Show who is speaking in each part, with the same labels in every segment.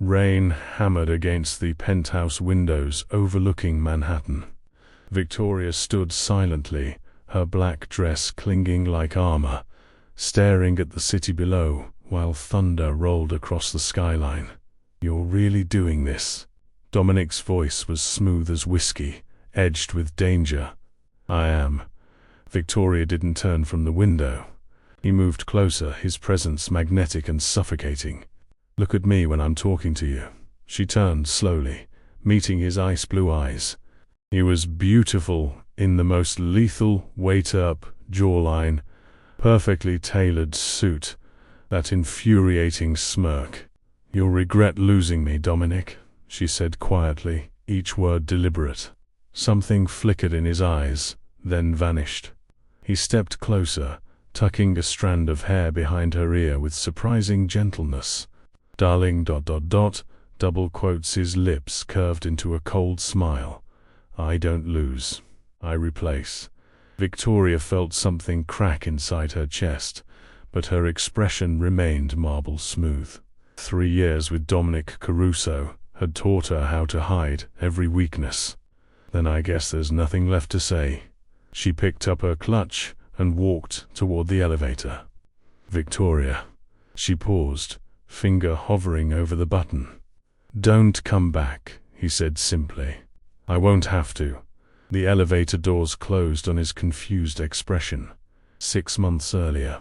Speaker 1: Rain hammered against the penthouse windows overlooking Manhattan. Victoria stood silently, her black dress clinging like armor, staring at the city below while thunder rolled across the skyline. "You're really doing this?" Dominic's voice was smooth as whiskey, edged with danger. "I am." Victoria didn't turn from the window. He moved closer, his presence magnetic and suffocating. "Look at me when I'm talking to you." She turned slowly, meeting his ice-blue eyes. He was beautiful in the most lethal wait-up jawline, perfectly tailored suit, that infuriating smirk. "You'll regret losing me, Dominic," she said quietly, each word deliberate. Something flickered in his eyes, then vanished. He stepped closer, tucking a strand of hair behind her ear with surprising gentleness. "Darling, .. double quotes, his lips curved into a cold smile. "I don't lose. I replace." Victoria felt something crack inside her chest, but her expression remained marble smooth. 3 years with Dominic Caruso had taught her how to hide every weakness. "Then I guess there's nothing left to say." She picked up her clutch and walked toward the elevator. "Victoria." She paused, finger hovering over the button. "Don't come back," he said simply. "I won't have to." The elevator doors closed on his confused expression. 6 months earlier,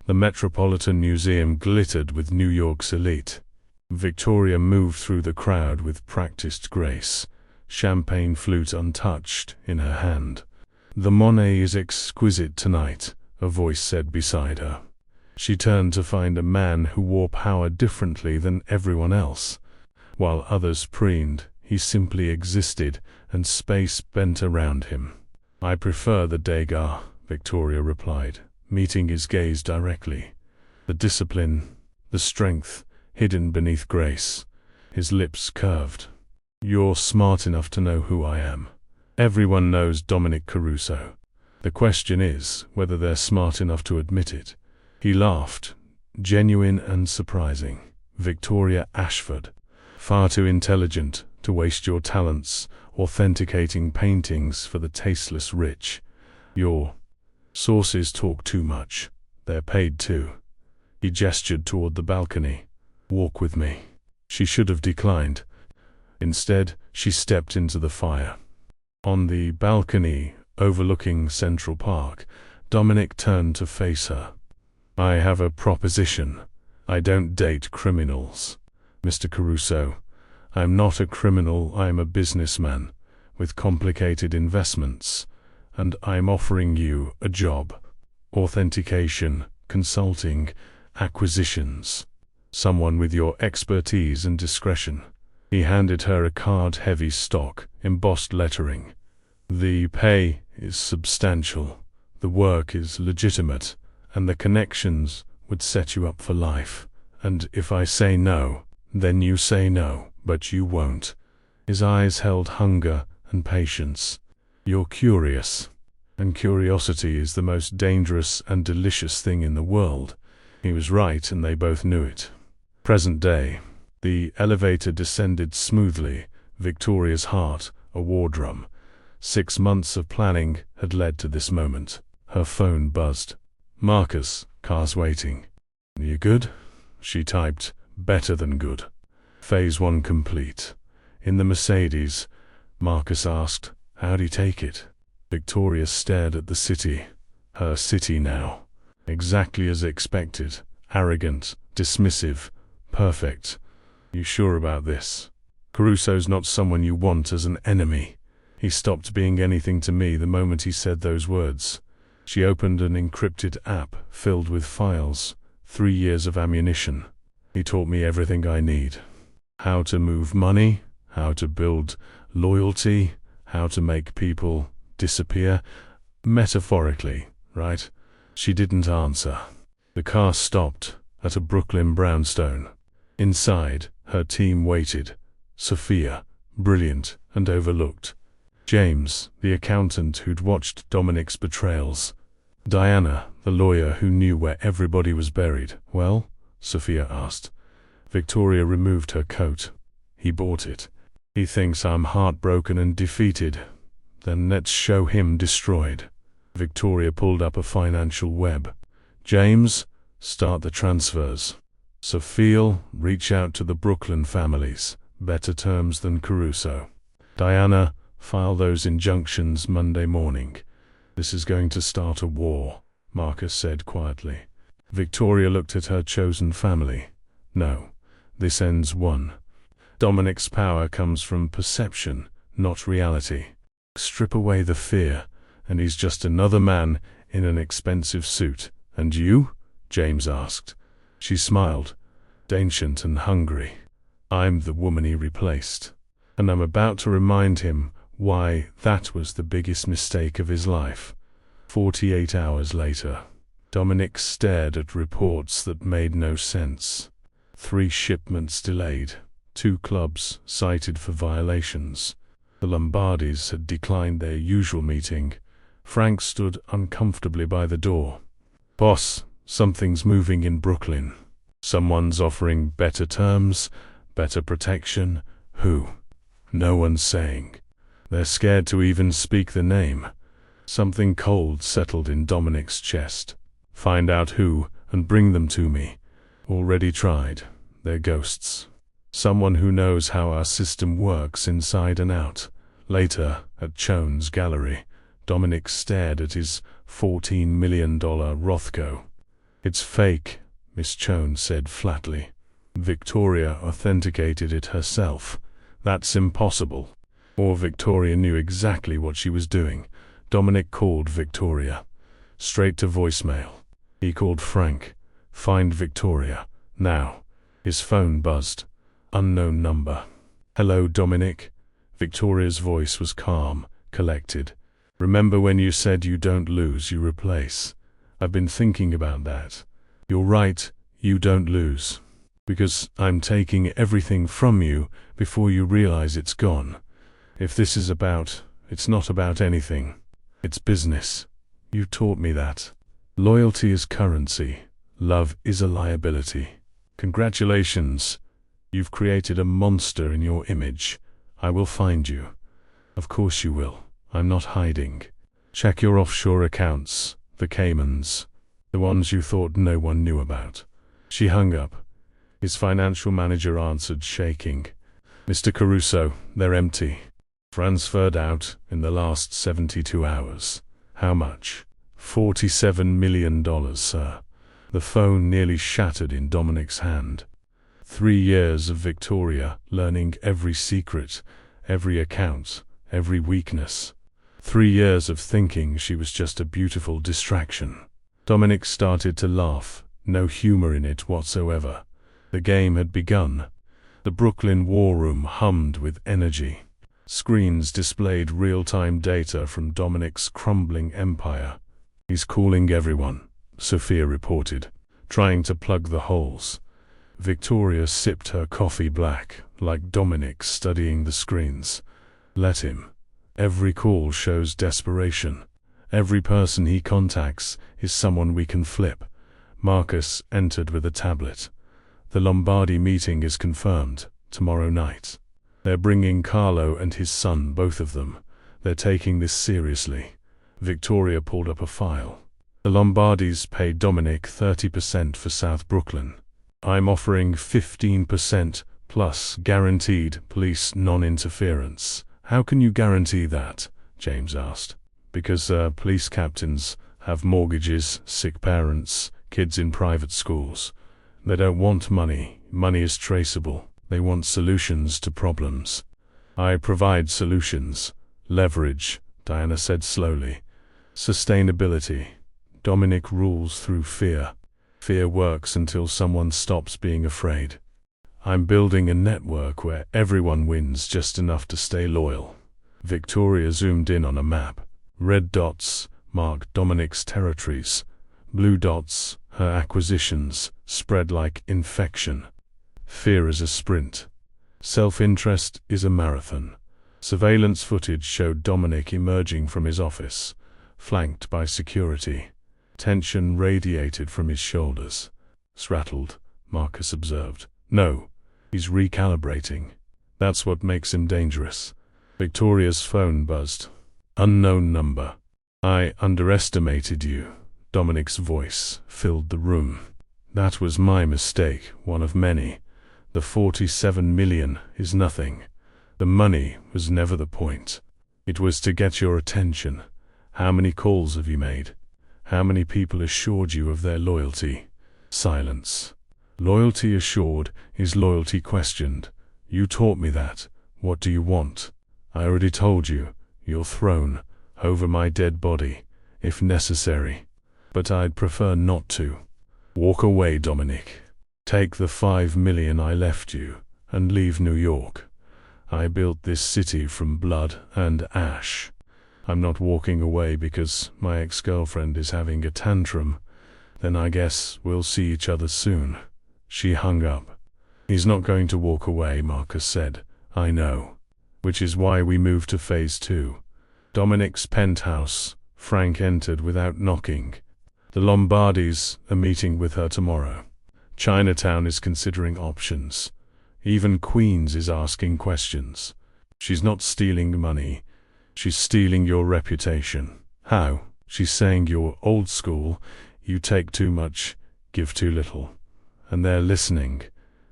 Speaker 1: the Metropolitan Museum glittered with New York's elite. Victoria moved through the crowd with practiced grace, champagne flute untouched in her hand. "The Monet is exquisite tonight," a voice said beside her. She turned to find a man who wore power differently than everyone else. While others preened, he simply existed, and space bent around him. "I prefer the Degas," Victoria replied, meeting his gaze directly. The discipline, the strength, hidden beneath grace. His lips curved. "You're smart enough to know who I am. Everyone knows Dominic Caruso. The question is whether they're smart enough to admit it." He laughed, genuine and surprising. "Victoria Ashford. Far too intelligent to waste your talents authenticating paintings for the tasteless rich. Your sources talk too much. They're paid too." He gestured toward the balcony. "Walk with me." She should have declined. Instead, she stepped into the fire. On the balcony, overlooking Central Park, Dominic turned to face her. "I have a proposition. I don't date criminals, Mr. Caruso. I'm not a criminal, I'm a businessman with complicated investments, and I'm offering you a job. Authentication, consulting, acquisitions. Someone with your expertise and discretion." He handed her a card-heavy stock, embossed lettering. "The pay is substantial, the work is legitimate, and the connections would set you up for life. And if I say no, then you say no, but you won't." His eyes held hunger and patience. "You're curious, and curiosity is the most dangerous and delicious thing in the world." He was right, and they both knew it. Present day. The elevator descended smoothly, Victoria's heart a war drum. 6 months of planning had led to this moment. Her phone buzzed. "Marcus, car's waiting." "You good?" She typed, "Better than good." Phase 1 complete. In the Mercedes, Marcus asked, "How'd he take it?" Victoria stared at the city. Her city now. Exactly as expected. Arrogant, dismissive, perfect. "You sure about this? Caruso's not someone you want as an enemy." He stopped being anything to me the moment he said those words. She opened an encrypted app filled with files, 3 years of ammunition. He taught me everything I need. How to move money, how to build loyalty, how to make people disappear. Metaphorically, right? She didn't answer. The car stopped at a Brooklyn brownstone. Inside, her team waited. Sophia, brilliant and overlooked. James, the accountant who'd watched Dominic's betrayals. Diana, the lawyer who knew where everybody was buried. "Well?" Sophia asked. Victoria removed her coat. He bought it. He thinks I'm heartbroken and defeated. Then let's show him destroyed. Victoria pulled up a financial web. James, start the transfers. Sophia, reach out to the Brooklyn families. Better terms than Caruso. Diana, file those injunctions Monday morning. This is going to start a war, Marcus said quietly. Victoria looked at her chosen family. No, this ends one. Dominic's power comes from perception, not reality. Strip away the fear, and he's just another man in an expensive suit. And you? James asked. She smiled, ancient and hungry. I'm the woman he replaced. And I'm about to remind him why that was the biggest mistake of his life. 48 hours later, Dominic stared at reports that made no sense. 3 shipments delayed, 2 clubs cited for violations. The Lombardis had declined their usual meeting. Frank stood uncomfortably by the door. Boss, something's moving in Brooklyn. Someone's offering better terms, better protection. Who? No one's saying. They're scared to even speak the name. Something cold settled in Dominic's chest. Find out who and bring them to me. Already tried. They're ghosts. Someone who knows how our system works inside and out. Later, at Chone's gallery, Dominic stared at his $14 million Rothko. It's fake, Miss Chone said flatly. Victoria authenticated it herself. That's impossible. Or Victoria knew exactly what she was doing. Dominic called Victoria. Straight to voicemail. He called Frank. Find Victoria. Now. His phone buzzed. Unknown number. Hello, Dominic. Victoria's voice was calm, collected. Remember when you said you don't lose, you replace? I've been thinking about that. You're right, you don't lose. Because I'm taking everything from you before you realize it's gone. If this is about, it's not about anything. It's business. You taught me that. Loyalty is currency. Love is a liability. Congratulations. You've created a monster in your image. I will find you. Of course you will. I'm not hiding. Check your offshore accounts, the Caymans, the ones you thought no one knew about. She hung up. His financial manager answered, shaking. Mr. Caruso, they're empty. Transferred out in the last 72 hours. How much? $47 million, sir. The phone nearly shattered in Dominic's hand. 3 years of Victoria, learning every secret, every account, every weakness. 3 years of thinking she was just a beautiful distraction. Dominic started to laugh, no humor in it whatsoever. The game had begun. The Brooklyn war room hummed with energy. Screens displayed real-time data from Dominic's crumbling empire. He's calling everyone, Sophia reported, trying to plug the holes. Victoria sipped her coffee black, like Dominic studying the screens. Let him. Every call shows desperation. Every person he contacts is someone we can flip. Marcus entered with a tablet. The Lombardi meeting is confirmed, tomorrow night. They're bringing Carlo and his son, both of them. They're taking this seriously. Victoria pulled up a file. The Lombardis paid Dominic 30% for South Brooklyn. I'm offering 15% plus guaranteed police non-interference. How can you guarantee that? James asked. Because police captains have mortgages, sick parents, kids in private schools. They don't want money. Money is traceable. They want solutions to problems. I provide solutions. Leverage, Diana said slowly. Sustainability. Dominic rules through fear. Fear works until someone stops being afraid. I'm building a network where everyone wins just enough to stay loyal. Victoria zoomed in on a map. Red dots marked Dominic's territories. Blue dots, her acquisitions, spread like infection. Fear is a sprint. Self-interest is a marathon. Surveillance footage showed Dominic emerging from his office, flanked by security. Tension radiated from his shoulders. Rattled, Marcus observed. No, he's recalibrating. That's what makes him dangerous. Victoria's phone buzzed. Unknown number. I underestimated you. Dominic's voice filled the room. That was my mistake, one of many. The 47 million is nothing. The money was never the point. It was to get your attention. How many calls have you made? How many people assured you of their loyalty? Silence. Loyalty assured is loyalty questioned. You taught me that. What do you want? I already told you. Your throne, over my dead body, if necessary. But I'd prefer not to. Walk away, Dominic. Take the 5 million I left you, and leave New York. I built this city from blood and ash. I'm not walking away because my ex-girlfriend is having a tantrum. Then I guess we'll see each other soon. She hung up. He's not going to walk away, Marcus said. I know. Which is why we moved to phase 2. Dominic's penthouse. Frank entered without knocking. The Lombardis are meeting with her tomorrow. Chinatown is considering options. Even Queens is asking questions. She's not stealing money. She's stealing your reputation. How? She's saying you're old school, you take too much, give too little. And they're listening.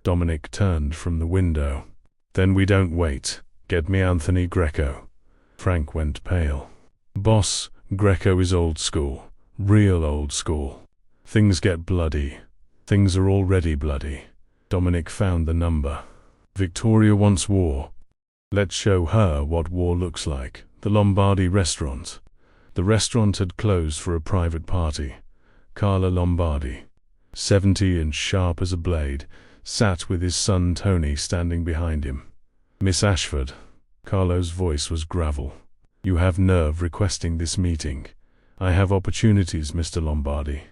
Speaker 1: Dominic turned from the window. Then we don't wait. Get me Anthony Greco. Frank went pale. Boss, Greco is old school. Real old school. Things get bloody. Things are already bloody. Dominic found the number. Victoria wants war. Let's show her what war looks like. The Lombardi restaurant. The restaurant had closed for a private party. Carlo Lombardi, 70 and sharp as a blade, sat with his son Tony standing behind him. Miss Ashford. Carlo's voice was gravel. You have nerve requesting this meeting. I have opportunities, Mr. Lombardi.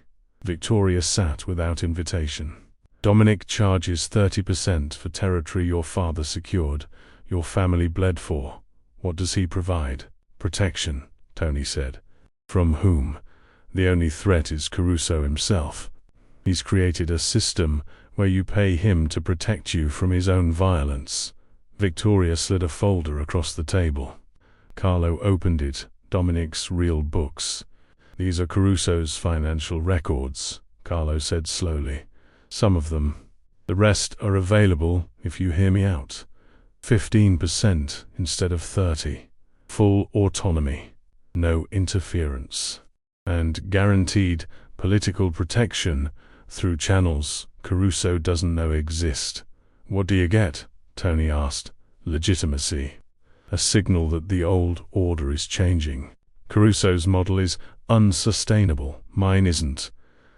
Speaker 1: Victoria sat without invitation. Dominic charges 30% for territory your father secured, your family bled for. What does he provide? Protection, Tony said. From whom? The only threat is Caruso himself. He's created a system where you pay him to protect you from his own violence. Victoria slid a folder across the table. Carlo opened it. Dominic's real books. These are Caruso's financial records, Carlo said slowly. Some of them. The rest are available if you hear me out. 15% instead of 30%. Full autonomy. No interference. And guaranteed political protection through channels Caruso doesn't know exist. What do you get? Tony asked. Legitimacy. A signal that the old order is changing. Caruso's model is unsustainable. Mine isn't.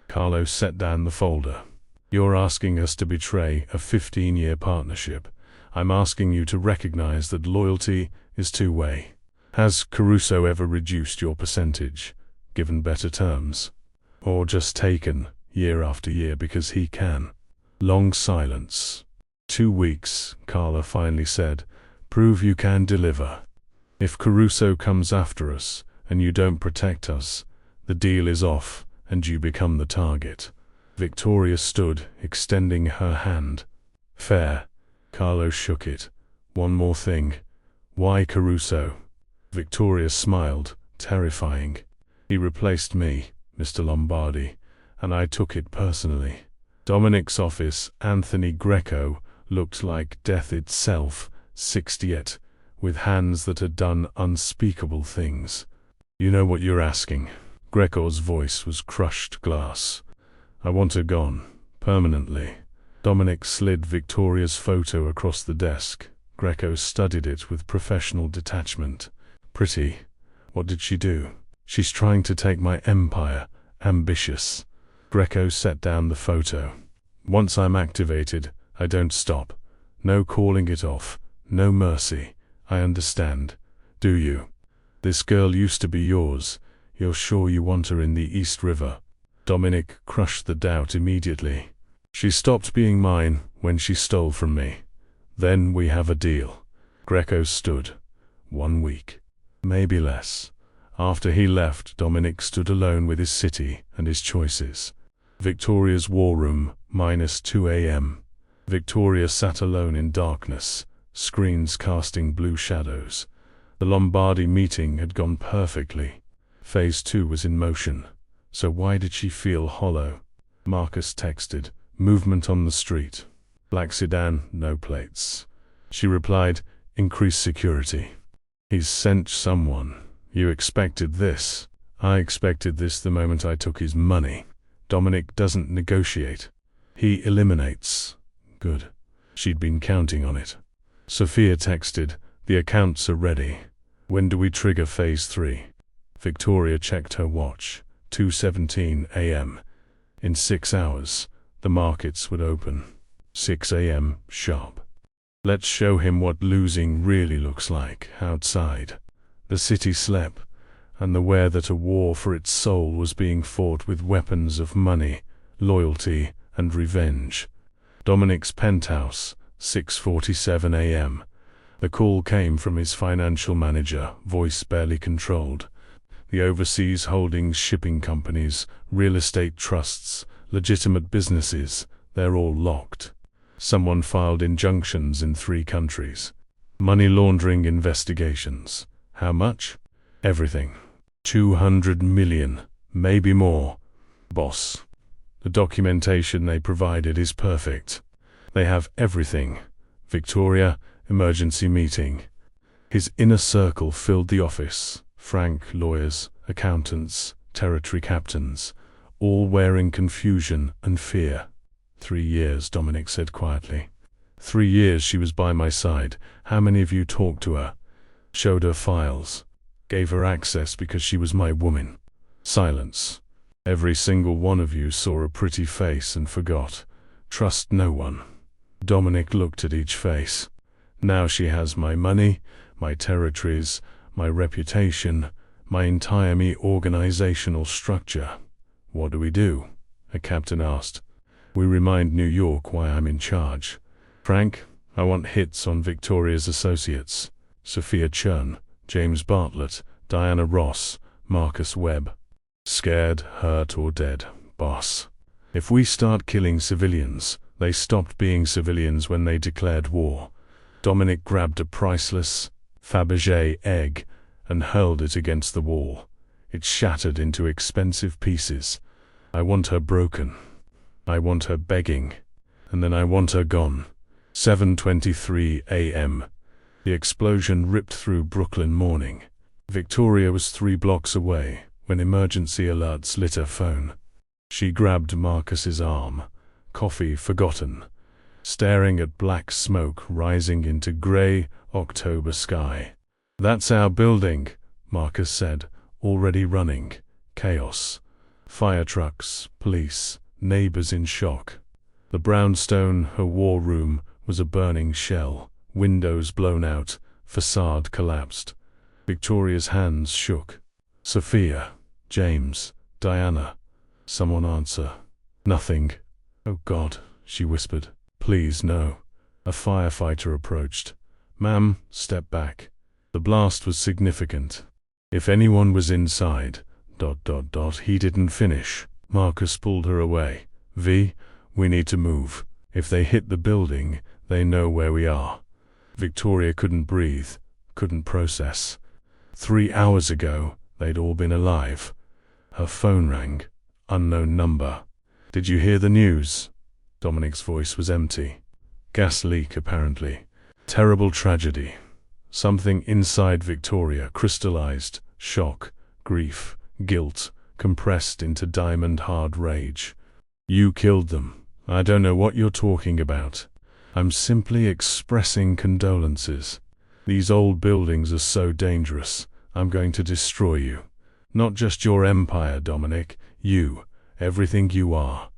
Speaker 1: Carlo set down the folder. You're asking us to betray a 15-year partnership. I'm asking you to recognize that loyalty is two-way. Has Caruso ever reduced your percentage, given better terms? Or just taken, year after year, because he can? Long silence. 2 weeks, Carla finally said. Prove you can deliver. If Caruso comes after us, and you don't protect us, the deal is off, and you become the target. Victoria stood, extending her hand. Fair. Carlo shook it. One more thing. Why Caruso? Victoria smiled, terrifying. He replaced me, Mr. Lombardi, and I took it personally. Dominic's office, Anthony Greco, looked like death itself, 68, with hands that had done unspeakable things. You know what you're asking. Greco's voice was crushed glass. I want her gone, permanently. Dominic slid Victoria's photo across the desk. Greco studied it with professional detachment. Pretty. What did she do? She's trying to take my empire. Ambitious. Greco set down the photo. Once I'm activated, I don't stop. No calling it off. No mercy. I understand. Do you? This girl used to be yours. You're sure you want her in the East River? Dominic crushed the doubt immediately. She stopped being mine when she stole from me. Then we have a deal. Greco stood. 1 week. Maybe less. After he left, Dominic stood alone with his city and his choices. Victoria's war room, -2 a.m. Victoria sat alone in darkness, screens casting blue shadows. The Lombardi meeting had gone perfectly. Phase 2 was in motion. So why did she feel hollow? Marcus texted, "Movement on the street. Black sedan, no plates." She replied, "Increase security." "He's sent someone. You expected this." "I expected this the moment I took his money." Dominic doesn't negotiate. He eliminates. Good. She'd been counting on it. Sophia texted, "The accounts are ready. When do we trigger phase 3? Victoria checked her watch. 2:17 a.m. In 6 hours, the markets would open. 6 a.m. sharp. Let's show him what losing really looks like outside. The city slept, and aware that a war for its soul was being fought with weapons of money, loyalty, and revenge. Dominic's penthouse, 6:47 a.m. The call came from his financial manager, voice barely controlled. The overseas holdings, shipping companies, real estate trusts, legitimate businesses, they're all locked. Someone filed injunctions in 3 countries. Money laundering investigations. How much? Everything. 200 million, maybe more. Boss. The documentation they provided is perfect. They have everything. Victoria, emergency meeting. His inner circle filled the office. Frank, lawyers, accountants, territory captains, all wearing confusion and fear. 3 years, Dominic said quietly. 3 years she was by my side. How many of you talked to her? Showed her files. Gave her access because she was my woman. Silence. Every single one of you saw a pretty face and forgot. Trust no one. Dominic looked at each face. Now she has my money, my territories, my reputation, my entire organizational structure. What do we do? A captain asked. We remind New York why I'm in charge. Frank, I want hits on Victoria's associates. Sophia Churn, James Bartlett, Diana Ross, Marcus Webb. Scared, hurt, or dead, boss. If we start killing civilians, they stopped being civilians when they declared war. Dominic grabbed a priceless Fabergé egg and hurled it against the wall. It shattered into expensive pieces. I want her broken. I want her begging. And then I want her gone. 7:23 a.m. The explosion ripped through Brooklyn morning. Victoria was 3 blocks away when emergency alerts lit her phone. She grabbed Marcus's arm, coffee forgotten, staring at black smoke rising into gray October sky. That's our building, Marcus said, already running. Chaos. Fire trucks, police, neighbors in shock. The brownstone, her war room, was a burning shell, windows blown out, facade collapsed. Victoria's hands shook. Sophia, James, Diana. Someone answer. Nothing. Oh God, she whispered. Please, no. A firefighter approached. Ma'am, step back. The blast was significant. If anyone was inside, ... He didn't finish. Marcus pulled her away. V, we need to move. If they hit the building, they know where we are. Victoria couldn't breathe, couldn't process. 3 hours ago, they'd all been alive. Her phone rang. Unknown number. Did you hear the news? Dominic's voice was empty. Gas leak, apparently. Terrible tragedy. Something inside Victoria crystallized. Shock, grief, guilt, compressed into diamond-hard rage. You killed them. I don't know what you're talking about. I'm simply expressing condolences. These old buildings are so dangerous. I'm going to destroy you. Not just your empire, Dominic. You. Everything you are.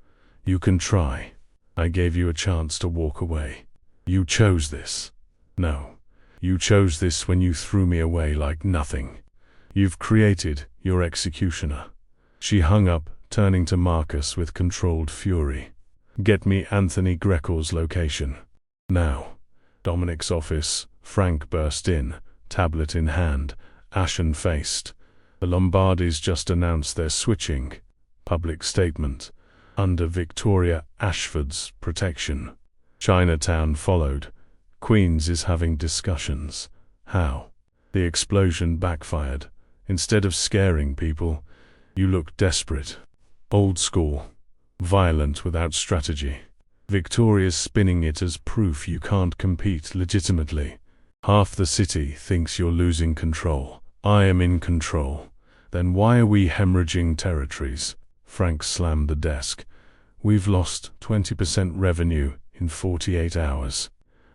Speaker 1: You can try. I gave you a chance to walk away. You chose this. No. You chose this when you threw me away like nothing. You've created your executioner. She hung up, turning to Marcus with controlled fury. Get me Anthony Greco's location. Now. Dominic's office. Frank burst in, tablet in hand, ashen-faced. The Lombardis just announced they're switching. Public statement. Under Victoria Ashford's protection. Chinatown followed. Queens is having discussions. How? The explosion backfired. Instead of scaring people, you look desperate. Old school. Violent without strategy. Victoria's spinning it as proof you can't compete legitimately. Half the city thinks you're losing control. I am in control. Then why are we hemorrhaging territories? Frank slammed the desk. We've lost 20% revenue in 48 hours.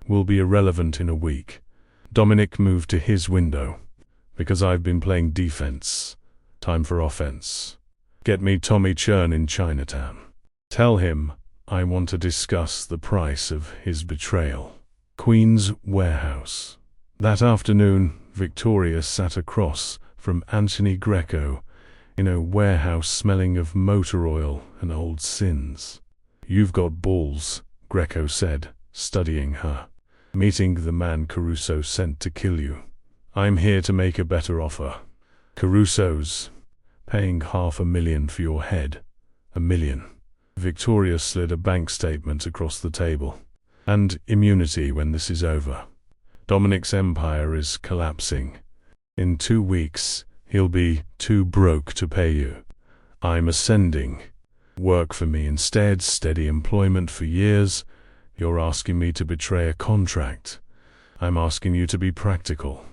Speaker 1: We'll be irrelevant in a week. Dominic moved to his window. Because I've been playing defense. Time for offense. Get me Tommy Churn in Chinatown. Tell him I want to discuss the price of his betrayal. Queen's Warehouse. That afternoon, Victoria sat across from Anthony Greco in a warehouse smelling of motor oil and old sins. You've got balls, Greco said, studying her. Meeting the man Caruso sent to kill you. I'm here to make a better offer. Caruso's paying $500,000 for your head. $1 million. Victoria slid a bank statement across the table. And immunity when this is over. Dominic's empire is collapsing. In 2 weeks, he'll be too broke to pay you. I'm ascending. Work for me instead, steady employment for years. You're asking me to betray a contract. I'm asking you to be practical.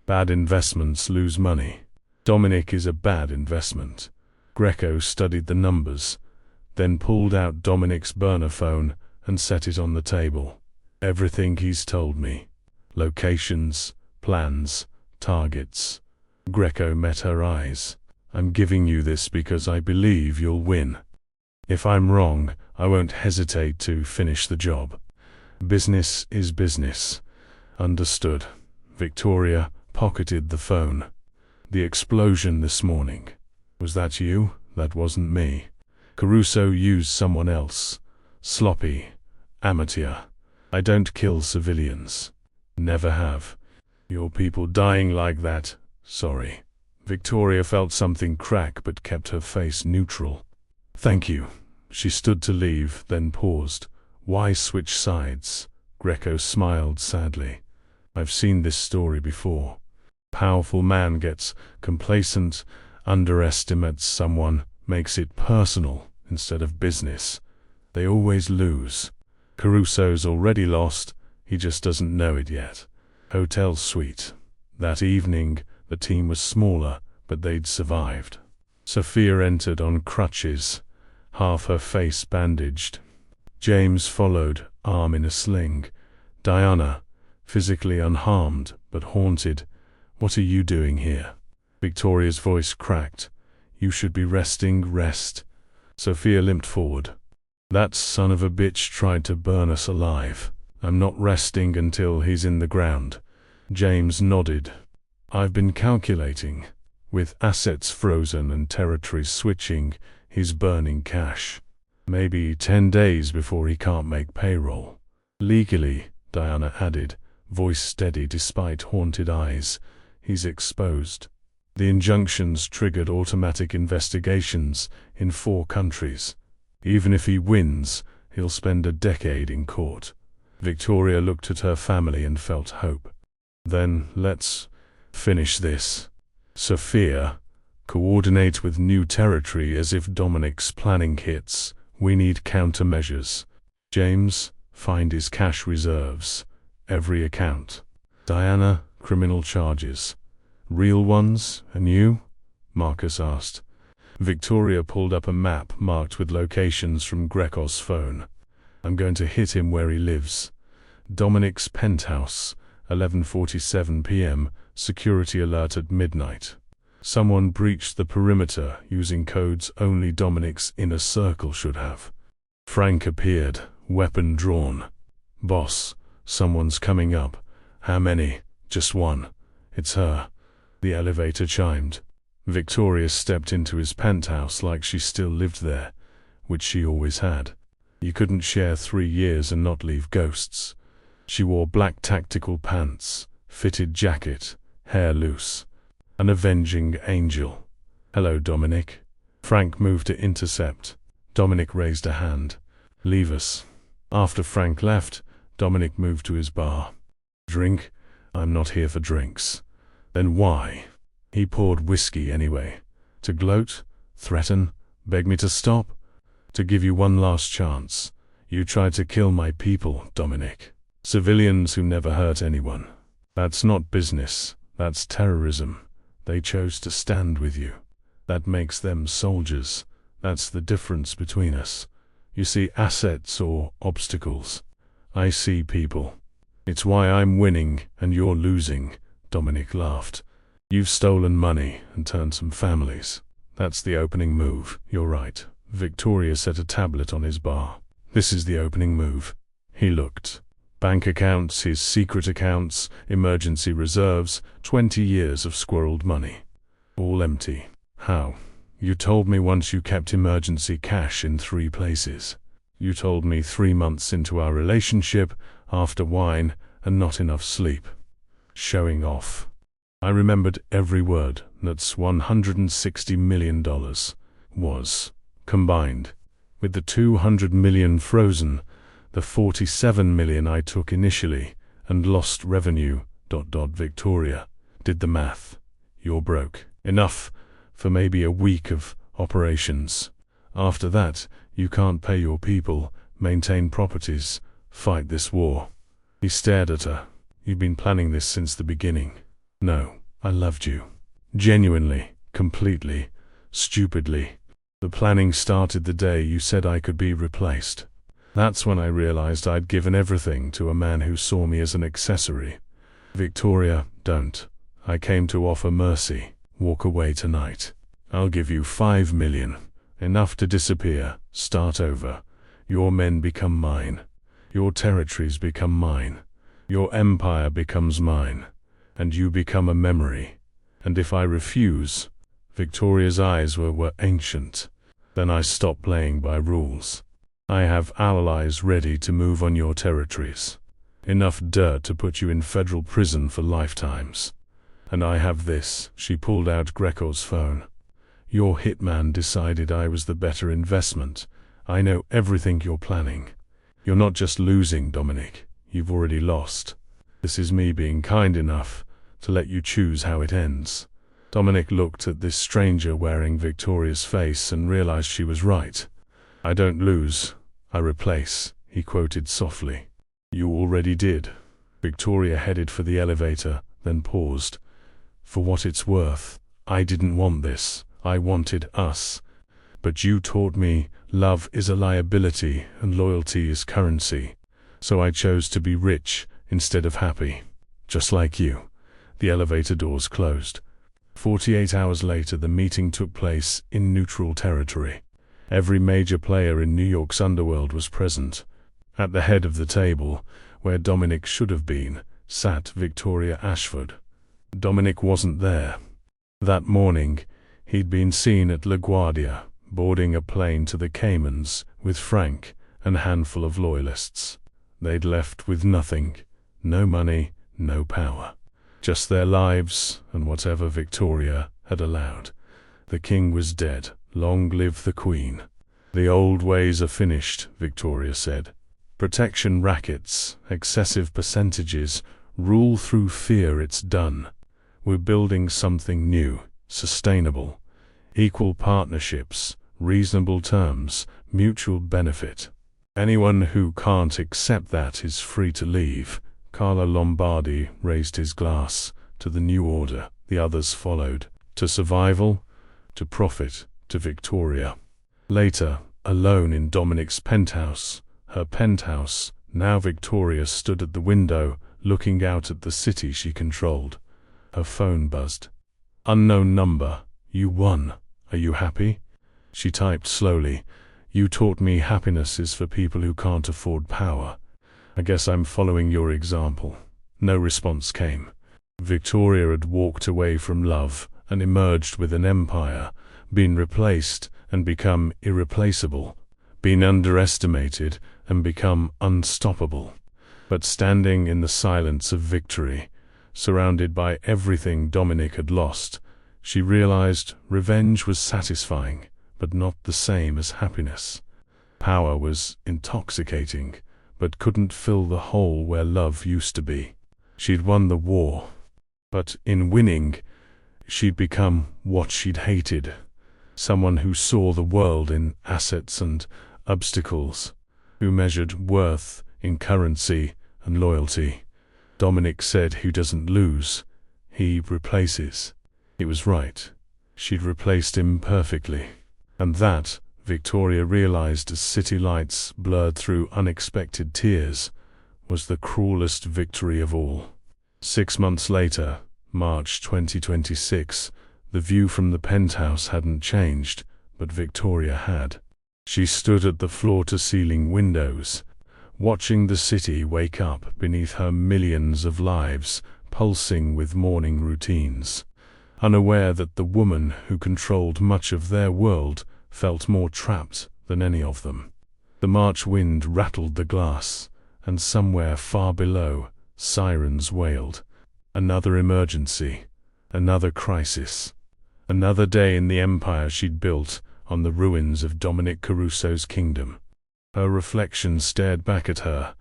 Speaker 1: Bad investments lose money. Dominic is a bad investment. Greco studied the numbers, then pulled out Dominic's burner phone and set it on the table. Everything he's told me. Locations, plans, targets. Greco met her eyes. I'm giving you this because I believe you'll win. If I'm wrong, I won't hesitate to finish the job. Business is business. Understood. Victoria pocketed the phone. The explosion this morning. Was that you? That wasn't me. Caruso used someone else. Sloppy. Amateur. I don't kill civilians. Never have. Your people dying like that. Sorry. Victoria felt something crack but kept her face neutral. Thank you. She stood to leave, then paused. Why switch sides? Greco smiled sadly. I've seen this story before. Powerful man gets complacent, underestimates someone, makes it personal instead of business. They always lose. Caruso's already lost, he just doesn't know it yet. Hotel suite. That evening, the team was smaller, but they'd survived. Sophia entered on crutches, half her face bandaged. James followed, arm in a sling. Diana, physically unharmed, but haunted. What are you doing here? Victoria's voice cracked. You should be resting, rest. Sophia limped forward. That son of a bitch tried to burn us alive. I'm not resting until he's in the ground. James nodded. I've been calculating. With assets frozen and territories switching, he's burning cash. Maybe 10 days before he can't make payroll. Legally, Diana added, voice steady despite haunted eyes, he's exposed. The injunctions triggered automatic investigations in 4 countries. Even if he wins, he'll spend a decade in court. Victoria looked at her family and felt hope. Then, let's finish this. Sophia, coordinate with new territory as if Dominic's planning hits. We need countermeasures. James, find his cash reserves. Every account. Diana, criminal charges. Real ones, and you? Marcus asked. Victoria pulled up a map marked with locations from Greco's phone. I'm going to hit him where he lives. Dominic's penthouse, 11:47 p.m., security alert at midnight. Someone breached the perimeter using codes only Dominic's inner circle should have. Frank appeared, weapon drawn. Boss, someone's coming up. How many? Just one. It's her. The elevator chimed. Victoria stepped into his penthouse like she still lived there, which she always had. You couldn't share 3 years and not leave ghosts. She wore black tactical pants, fitted jacket, hair loose. An avenging angel. Hello, Dominic. Frank moved to intercept. Dominic raised a hand. Leave us. After Frank left, Dominic moved to his bar. Drink? I'm not here for drinks. Then why? He poured whiskey anyway. To gloat? Threaten? Beg me to stop? To give you one last chance. You tried to kill my people, Dominic. Civilians who never hurt anyone. That's not business. That's terrorism. They chose to stand with you. That makes them soldiers. That's the difference between us. You see assets or obstacles. I see people. It's why I'm winning and you're losing, Dominic laughed. You've stolen money and turned some families. That's the opening move, you're right. Victoria set a tablet on his bar. This is the opening move. He looked. Bank accounts, his secret accounts, emergency reserves, 20 years of squirreled money. All empty. How? You told me once you kept emergency cash in 3 places. You told me 3 months into our relationship, after wine and not enough sleep. Showing off. I remembered every word. That's $160 million was combined. With the 200 million frozen, the 47 million I took initially, and lost revenue. Victoria did the math. You're broke. Enough for maybe a week of operations. After that, you can't pay your people, maintain properties, fight this war. He stared at her. You've been planning this since the beginning. No, I loved you. Genuinely, completely, stupidly. The planning started the day you said I could be replaced. That's when I realized I'd given everything to a man who saw me as an accessory. Victoria, don't. I came to offer mercy. Walk away tonight. I'll give you 5 million. Enough to disappear, start over. Your men become mine. Your territories become mine. Your empire becomes mine. And you become a memory. And if I refuse, Victoria's eyes were ancient. Then I stop playing by rules. I have allies ready to move on your territories. Enough dirt to put you in federal prison for lifetimes. And I have this. She pulled out Greco's phone. Your hitman decided I was the better investment. I know everything you're planning. You're not just losing, Dominic. You've already lost. This is me being kind enough to let you choose how it ends. Dominic looked at this stranger wearing Victoria's face and realized she was right. I don't lose, I replace, he quoted softly. You already did. Victoria headed for the elevator, then paused. For what it's worth, I didn't want this. I wanted us. But you taught me love is a liability and loyalty is currency. So I chose to be rich instead of happy. Just like you. The elevator doors closed. 48 hours later, the meeting took place in neutral territory. Every major player in New York's underworld was present. At the head of the table, where Dominic should have been, sat Victoria Ashford. Dominic wasn't there. That morning, he'd been seen at LaGuardia, boarding a plane to the Caymans with Frank and a handful of loyalists. They'd left with nothing, no money, no power. Just their lives and whatever Victoria had allowed. The king was dead. Long live the queen. The old ways are finished, Victoria said. Protection rackets, excessive percentages, rule through fear, it's done. We're building something new, sustainable. Equal partnerships, reasonable terms, mutual benefit. Anyone who can't accept that is free to leave. Carlo Lombardi raised his glass to the new order. The others followed. To survival, to profit, to Victoria. Later, alone in Dominic's penthouse, her penthouse, now Victoria stood at the window, looking out at the city she controlled. Her phone buzzed. Unknown number. You won. Are you happy? She typed slowly. You taught me happiness is for people who can't afford power. I guess I'm following your example. No response came. Victoria had walked away from love and emerged with an empire, been replaced and become irreplaceable, been underestimated and become unstoppable. But standing in the silence of victory, surrounded by everything Dominic had lost, she realized revenge was satisfying, but not the same as happiness. Power was intoxicating, but couldn't fill the hole where love used to be. She'd won the war, but in winning, she'd become what she'd hated. Someone who saw the world in assets and obstacles, who measured worth in currency and loyalty. Dominic said, "Who doesn't lose, he replaces." He was right. She'd replaced him perfectly. And that, Victoria realized as city lights blurred through unexpected tears, was the cruelest victory of all. 6 months later, March 2026, the view from the penthouse hadn't changed, but Victoria had. She stood at the floor-to-ceiling windows, watching the city wake up beneath her millions of lives pulsing with morning routines, unaware that the woman who controlled much of their world felt more trapped than any of them. The March wind rattled the glass, and somewhere far below, sirens wailed. Another emergency, another crisis, another day in the empire she'd built on the ruins of Dominic Caruso's kingdom. Her reflection stared back at her,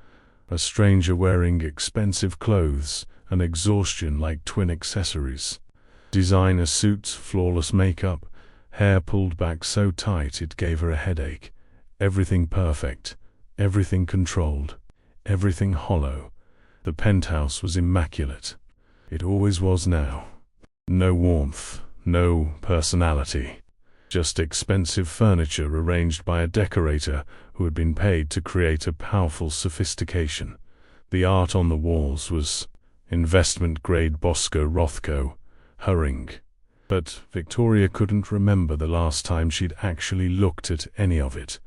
Speaker 1: a stranger wearing expensive clothes and exhaustion like twin accessories. Designer suits, flawless makeup, hair pulled back so tight it gave her a headache. Everything perfect, everything controlled, everything hollow. The penthouse was immaculate. It always was now. No warmth, no personality. Just expensive furniture arranged by a decorator who had been paid to create a powerful sophistication. The art on the walls was investment-grade Bosco Rothko, Hering. But Victoria couldn't remember the last time she'd actually looked at any of it.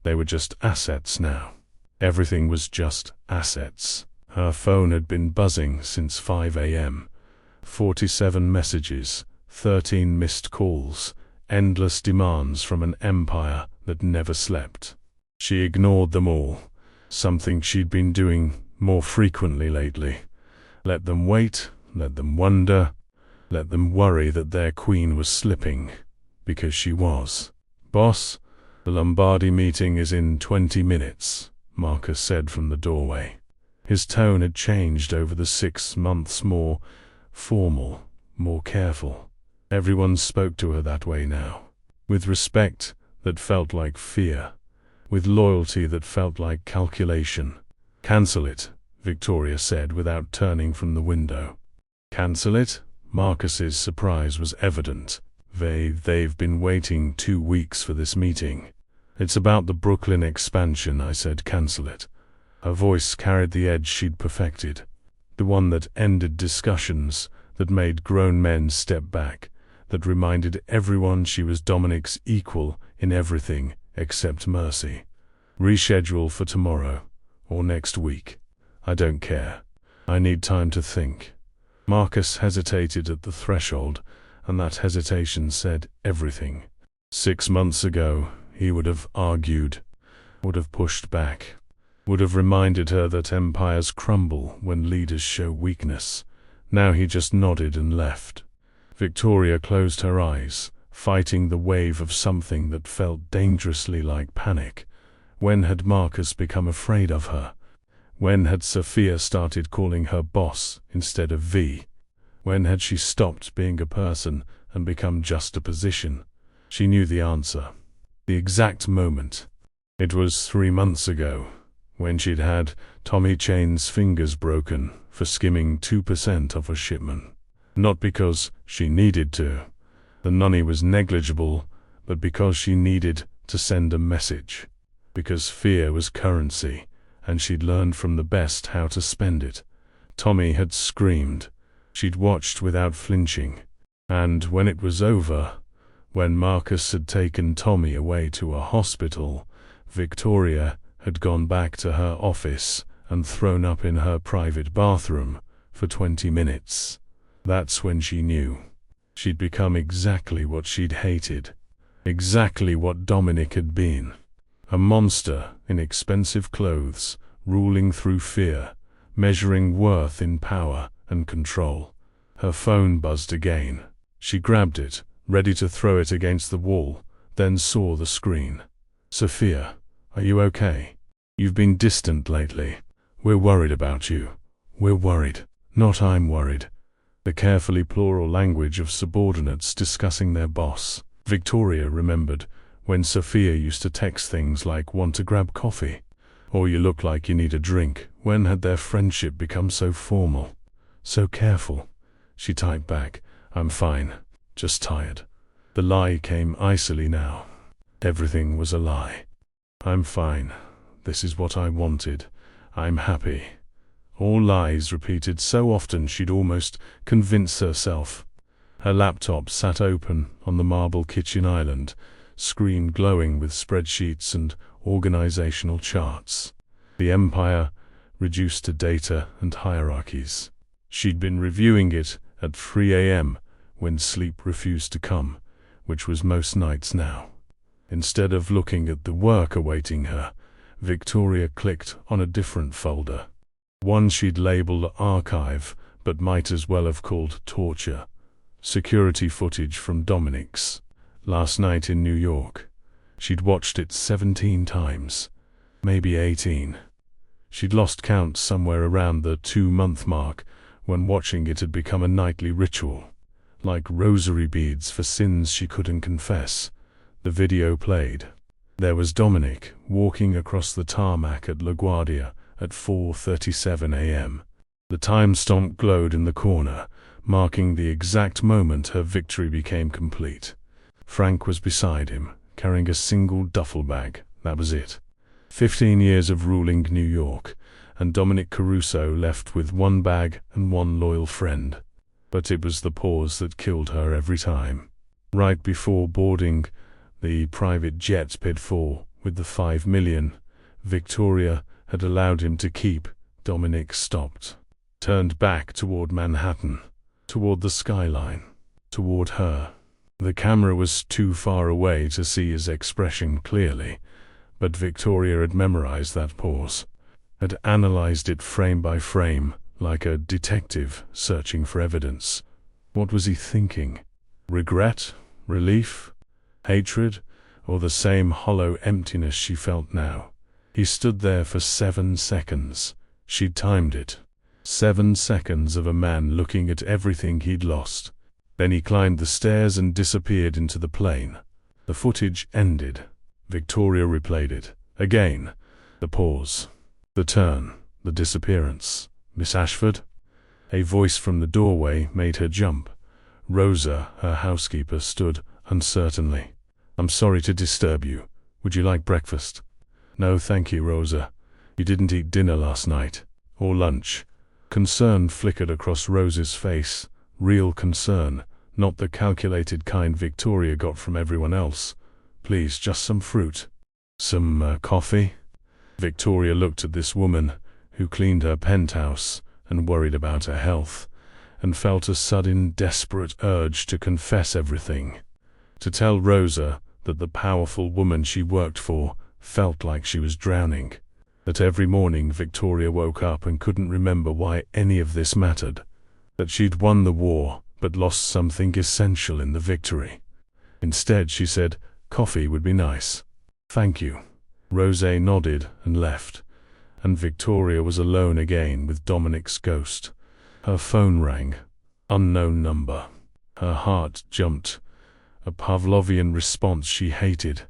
Speaker 1: They were just assets now. Everything was just assets. Her phone had been buzzing since 5 a.m. 47 messages, 13 missed calls, endless demands from an empire that never slept. She ignored them all, something she'd been doing more frequently lately. Let them wait, let them wonder, let them worry that their queen was slipping, because she was. "Boss, the Lombardi meeting is in 20 minutes, Marcus said from the doorway. His tone had changed over the 6 months, more formal, more careful. Everyone spoke to her that way now, with respect that felt like fear, with loyalty that felt like calculation. "Cancel it," Victoria said without turning from the window. "Cancel it?" Marcus's surprise was evident. They've been waiting 2 weeks for this meeting. "It's about the Brooklyn expansion," I said. "Cancel it." Her voice carried the edge she'd perfected, the one that ended discussions, that made grown men step back, that reminded everyone she was Dominic's equal in everything except mercy. "Reschedule for tomorrow, or next week. I don't care. I need time to think." Marcus hesitated at the threshold, and that hesitation said everything. 6 months ago, he would have argued, would have pushed back, would have reminded her that empires crumble when leaders show weakness. Now he just nodded and left. Victoria closed her eyes, fighting the wave of something that felt dangerously like panic. When had Marcus become afraid of her? When had Sophia started calling her boss instead of V? When had she stopped being a person and become just a position? She knew the answer. The exact moment. It was 3 months ago, when she'd had Tommy Chain's fingers broken for skimming 2% of a shipment. Not because she needed to. The money was negligible, but because she needed to send a message. Because fear was currency, and she'd learned from the best how to spend it. Tommy had screamed. She'd watched without flinching. And when it was over, when Marcus had taken Tommy away to a hospital, Victoria had gone back to her office and thrown up in her private bathroom for 20 minutes. That's when she knew. She'd become exactly what she'd hated. Exactly what Dominic had been. A monster in expensive clothes, ruling through fear, measuring worth in power and control. Her phone buzzed again. She grabbed it, ready to throw it against the wall, then saw the screen. "Sophia, are you okay?" You've been distant lately. We're worried about you. We're worried. Not I'm worried. The carefully plural language of subordinates discussing their boss. Victoria remembered when Sophia used to text things like "want to grab coffee" or "you look like you need a drink." When had their friendship become so formal, so careful? She typed back, "I'm fine, just tired." The lie came icily now. Everything was a lie. "I'm fine. This is what I wanted. I'm happy." All lies repeated so often she'd almost convinced herself. Her laptop sat open on the marble kitchen island, screen glowing with spreadsheets and organizational charts. The empire reduced to data and hierarchies. She'd been reviewing it at 3 a.m. when sleep refused to come, which was most nights now. Instead of looking at the work awaiting her, Victoria clicked on a different folder. One she'd labeled archive, but might as well have called torture. Security footage from Dominic's last night in New York. She'd watched it 17 times, maybe 18. She'd lost count somewhere around the 2-month mark when watching it had become a nightly ritual, like rosary beads for sins she couldn't confess. The video played. There was Dominic walking across the tarmac at LaGuardia at 4:37 a.m. The timestamp glowed in the corner, marking the exact moment her victory became complete. Frank was beside him, carrying a single duffel bag. That was it. 15 years of ruling New York, and Dominic Caruso left with one bag and one loyal friend. But it was the pause that killed her every time. Right before boarding the private jet Pid 4 with the $5 million Victoria had allowed him to keep, Dominic stopped, turned back toward Manhattan, toward the skyline, toward her. The camera was too far away to see his expression clearly, but Victoria had memorized that pause, had analyzed it frame by frame, like a detective searching for evidence. What was he thinking? Regret? Relief? Hatred? Or the same hollow emptiness she felt now? He stood there for 7 seconds. She'd timed it. 7 seconds of a man looking at everything he'd lost. Then he climbed the stairs and disappeared into the plane. The footage ended. Victoria replayed it. Again. The pause. The turn. The disappearance. "Miss Ashford?" A voice from the doorway made her jump. Rosa, her housekeeper, stood uncertainly. "I'm sorry to disturb you. Would you like breakfast?" "No, thank you, Rosa. You didn't eat dinner last night. Or lunch." Concern flickered across Rosa's face. Real concern, not the calculated kind Victoria got from everyone else. "Please, just some fruit." Some coffee?" Victoria looked at this woman who cleaned her penthouse and worried about her health, and felt a sudden desperate urge to confess everything. To tell Rosa that the powerful woman she worked for felt like she was drowning. That every morning Victoria woke up and couldn't remember why any of this mattered. That she'd won the war, but lost something essential in the victory. Instead, she said, "Coffee would be nice." "Thank you." Rosé nodded and left, and Victoria was alone again with Dominic's ghost. Her phone rang. Unknown number. Her heart jumped. A Pavlovian response she hated.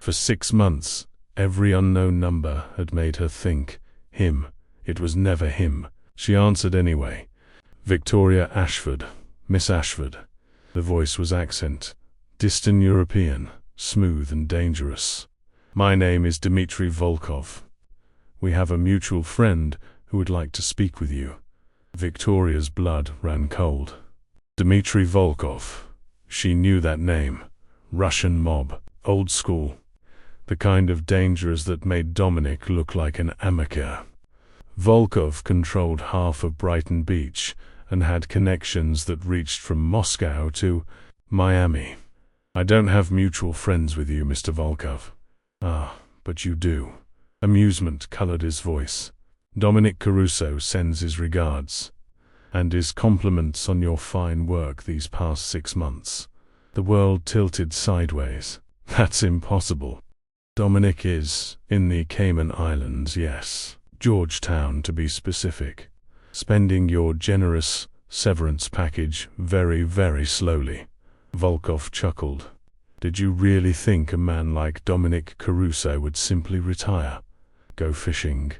Speaker 1: For 6 months, every unknown number had made her think, him. It was never him. She answered anyway. "Victoria Ashford. Miss Ashford." The voice was accent. Distant European, smooth and dangerous. "My name is Dmitry Volkov. We have a mutual friend who would like to speak with you." Victoria's blood ran cold. Dmitry Volkov. She knew that name. Russian mob. Old school. The kind of dangerous that made Dominic look like an amateur. Volkov controlled half of Brighton Beach and had connections that reached from Moscow to Miami. "I don't have mutual friends with you, Mr. Volkov." "Ah, but you do." Amusement colored his voice. "Dominic Caruso sends his regards. And his compliments on your fine work these past 6 months." The world tilted sideways. "That's impossible." Dominic is in the Cayman Islands, yes. Georgetown, to be specific. Spending your generous severance package very, very slowly. Volkov chuckled. Did you really think a man like Dominic Caruso would simply retire? Go fishing?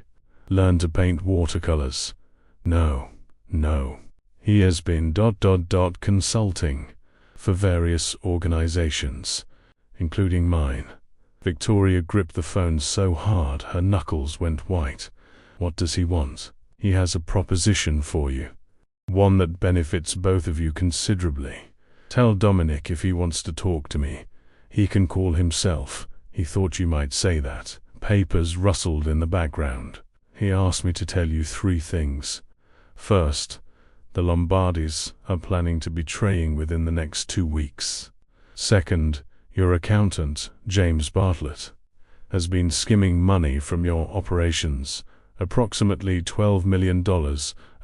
Speaker 1: Learn to paint watercolors? No. He has been consulting for various organizations, including mine. Victoria gripped the phone so hard her knuckles went white. What does he want? He has a proposition for you. One that benefits both of you considerably. Tell Dominic if he wants to talk to me. He can call himself. He thought you might say that. Papers rustled in the background. He asked me to tell you 3 things. First, the Lombardis are planning to betray you within the next 2 weeks. Second, your accountant, James Bartlett, has been skimming money from your operations, approximately $12 million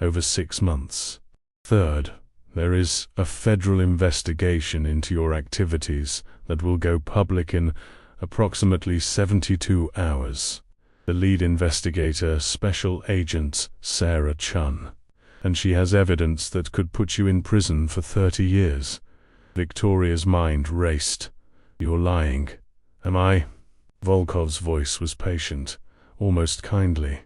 Speaker 1: over 6 months. Third, there is a federal investigation into your activities that will go public in approximately 72 hours. The lead investigator, Special Agent Sarah Chun, and she has evidence that could put you in prison for 30 years. Victoria's mind raced. You're lying. Am I? Volkov's voice was patient, almost kindly.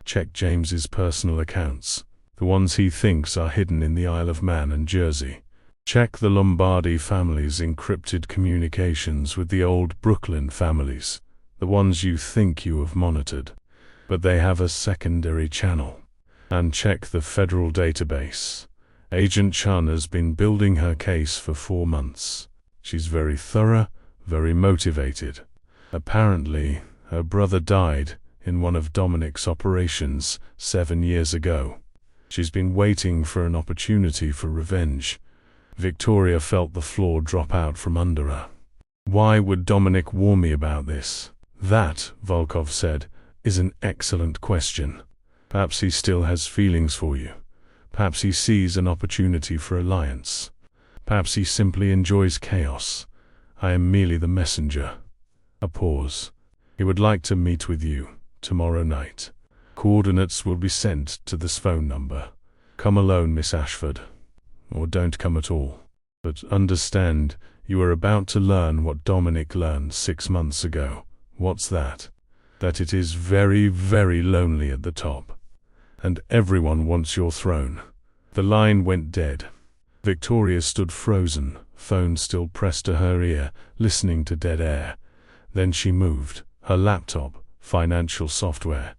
Speaker 1: Check James's personal accounts, the ones he thinks are hidden in the Isle of Man and Jersey. Check the Lombardi family's encrypted communications with the old Brooklyn families, the ones you think you have monitored, but they have a secondary channel. And check the federal database. Agent Chun has been building her case for 4 months. She's very thorough, very motivated. Apparently, her brother died in one of Dominic's operations 7 years ago. She's been waiting for an opportunity for revenge. Victoria felt the floor drop out from under her. Why would Dominic warn me about this? That, Volkov said, is an excellent question. Perhaps he still has feelings for you. Perhaps he sees an opportunity for alliance. Perhaps he simply enjoys chaos. I am merely the messenger. A pause. He would like to meet with you tomorrow night. Coordinates will be sent to this phone number. Come alone, Miss Ashford, or don't come at all. But understand, you are about to learn what Dominic learned 6 months ago. What's that? That it is very, very lonely at the top. And everyone wants your throne. The line went dead. Victoria stood frozen, phone still pressed to her ear, listening to dead air. Then she moved. Her laptop, financial software.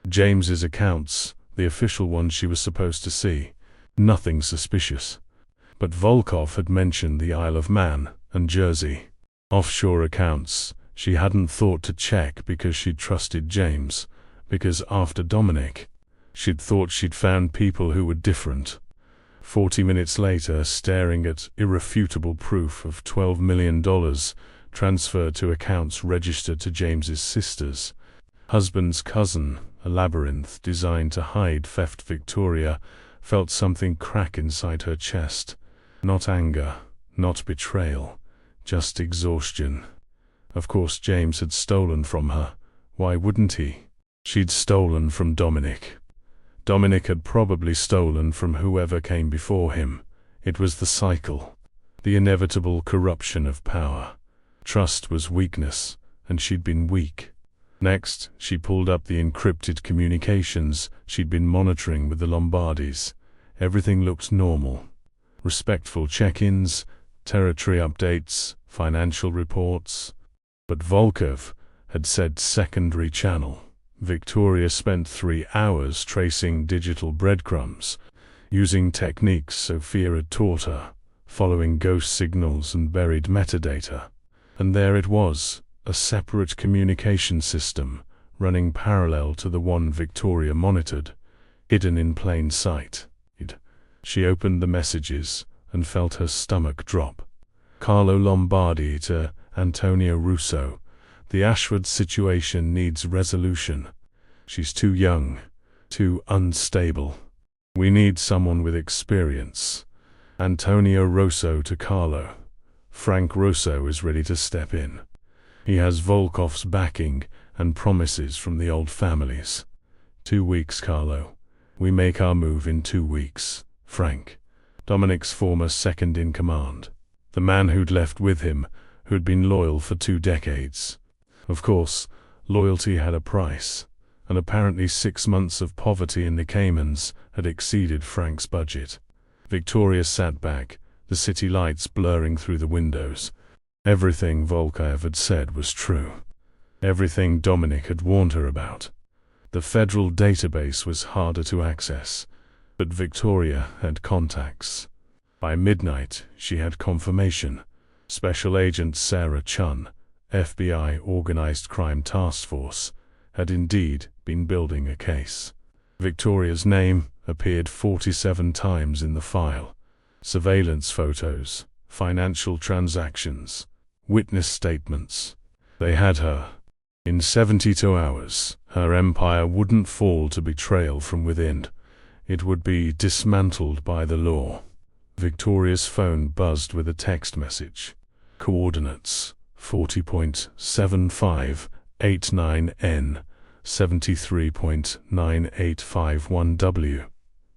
Speaker 1: James's accounts, the official ones she was supposed to see. Nothing suspicious. But Volkov had mentioned the Isle of Man and Jersey. Offshore accounts she hadn't thought to check because she'd trusted James, because after Dominic, she'd thought she'd found people who were different. 40 minutes later, staring at irrefutable proof of $12 million transferred to accounts registered to James's sister's husband's cousin, a labyrinth designed to hide theft, Victoria felt something crack inside her chest. Not anger, not betrayal, just exhaustion. Of course James had stolen from her. Why wouldn't he? She'd stolen from Dominic. Dominic had probably stolen from whoever came before him. It was the cycle, the inevitable corruption of power. Trust was weakness, and she'd been weak. Next, she pulled up the encrypted communications she'd been monitoring with the Lombardis. Everything looked normal. Respectful check-ins, territory updates, financial reports. But Volkov had said secondary channel. Victoria spent 3 hours tracing digital breadcrumbs, using techniques Sophia had taught her, following ghost signals and buried metadata. And there it was, a separate communication system, running parallel to the one Victoria monitored, hidden in plain sight. She opened the messages and felt her stomach drop. Carlo Lombardi to Antonio Russo. The Ashford situation needs resolution. She's too young, too unstable. We need someone with experience. Antonio Russo to Carlo. Frank Russo is ready to step in. He has Volkov's backing and promises from the old families. 2 weeks, Carlo. We make our move in 2 weeks. Frank, Dominic's former second-in-command. The man who'd left with him, who'd been loyal for 2 decades. Of course, loyalty had a price, and apparently 6 months of poverty in the Caymans had exceeded Frank's budget. Victoria sat back, the city lights blurring through the windows. Everything Volkaev had said was true. Everything Dominic had warned her about. The federal database was harder to access, but Victoria had contacts. By midnight, she had confirmation. Special Agent Sarah Chun, FBI Organized Crime Task Force, had indeed been building a case. Victoria's name appeared 47 times in the file. Surveillance photos, financial transactions, witness statements. They had her. In 72 hours, her empire wouldn't fall to betrayal from within. It would be dismantled by the law. Victoria's phone buzzed with a text message. Coordinates: 40.7589N, 73.9851W.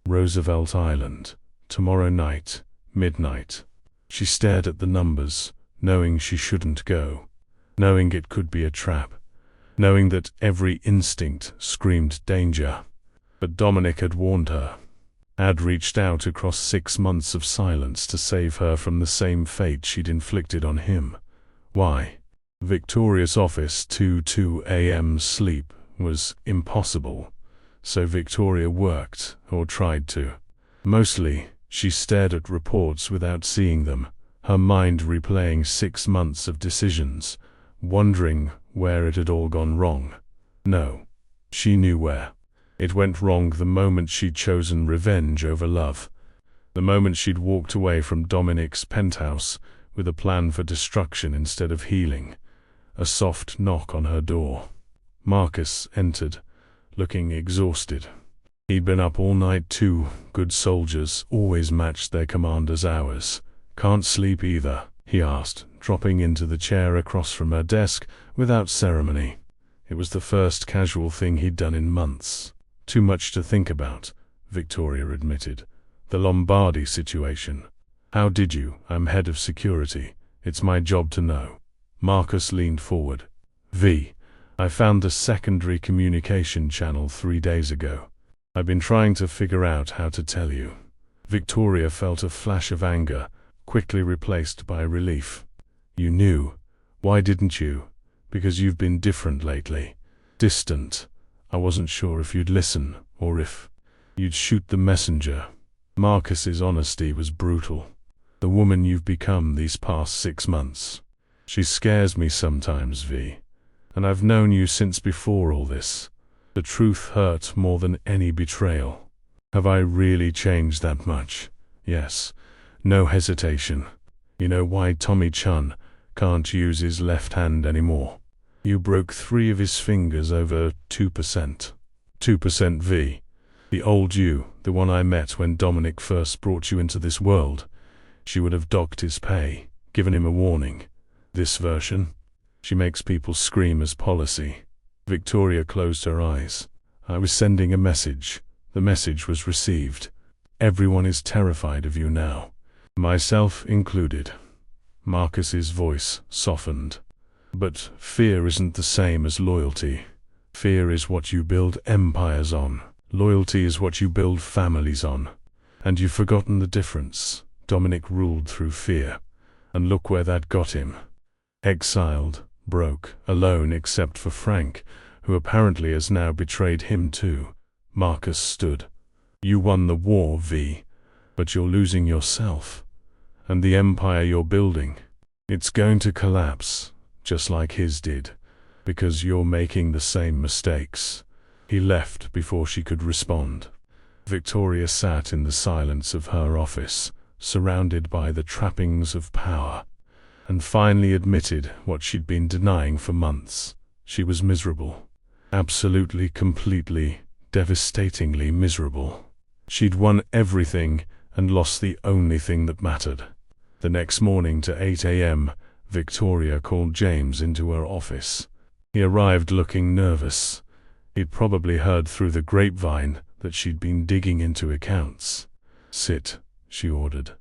Speaker 1: Roosevelt Island. Tomorrow night, midnight. She stared at the numbers, knowing she shouldn't go. Knowing it could be a trap. Knowing that every instinct screamed danger. But Dominic had warned her. Had reached out across 6 months of silence to save her from the same fate she'd inflicted on him. Why? Victoria's office 2 a.m. sleep was impossible, so Victoria worked, or tried to. Mostly, she stared at reports without seeing them, her mind replaying 6 months of decisions, wondering where it had all gone wrong. No, she knew where. It went wrong the moment she'd chosen revenge over love. The moment she'd walked away from Dominic's penthouse with a plan for destruction instead of healing. A soft knock on her door. Marcus entered, looking exhausted. He'd been up all night too. Good soldiers always matched their commander's hours. Can't sleep either, he asked, dropping into the chair across from her desk without ceremony. It was the first casual thing he'd done in months. Too much to think about, Victoria admitted. The Lombardi situation. How did you? I'm head of security. It's my job to know. Marcus leaned forward. I found the secondary communication channel 3 days ago. I've been trying to figure out how to tell you. Victoria felt a flash of anger, quickly replaced by relief. You knew. Why didn't you? Because you've been different lately. Distant. I wasn't sure if you'd listen, or if you'd shoot the messenger. Marcus's honesty was brutal. The woman you've become these past 6 months. She scares me sometimes, V. And I've known you since before all this. The truth hurt more than any betrayal. Have I really changed that much? Yes. No hesitation. You know why Tommy Chun can't use his left hand anymore? You broke 3 of his fingers over 2%. 2% V. The old you, the one I met when Dominic first brought you into this world. She would have docked his pay, given him a warning. This version? She makes people scream as policy. Victoria closed her eyes. I was sending a message. The message was received. Everyone is terrified of you now. Myself included. Marcus's voice softened. But fear isn't the same as loyalty. Fear is what you build empires on. Loyalty is what you build families on. And you've forgotten the difference. Dominic ruled through fear. And look where that got him. Exiled, broke, alone except for Frank, who apparently has now betrayed him too. Marcus stood. You won the war, V. But you're losing yourself. And the empire you're building. It's going to collapse. Just like his did, because you're making the same mistakes. He left before she could respond. Victoria sat in the silence of her office, surrounded by the trappings of power, and finally admitted what she'd been denying for months. She was miserable. Absolutely, completely, devastatingly miserable. She'd won everything and lost the only thing that mattered. The next morning to 8 a.m., Victoria called James into her office. He arrived looking nervous. He'd probably heard through the grapevine that she'd been digging into accounts. "Sit," she ordered.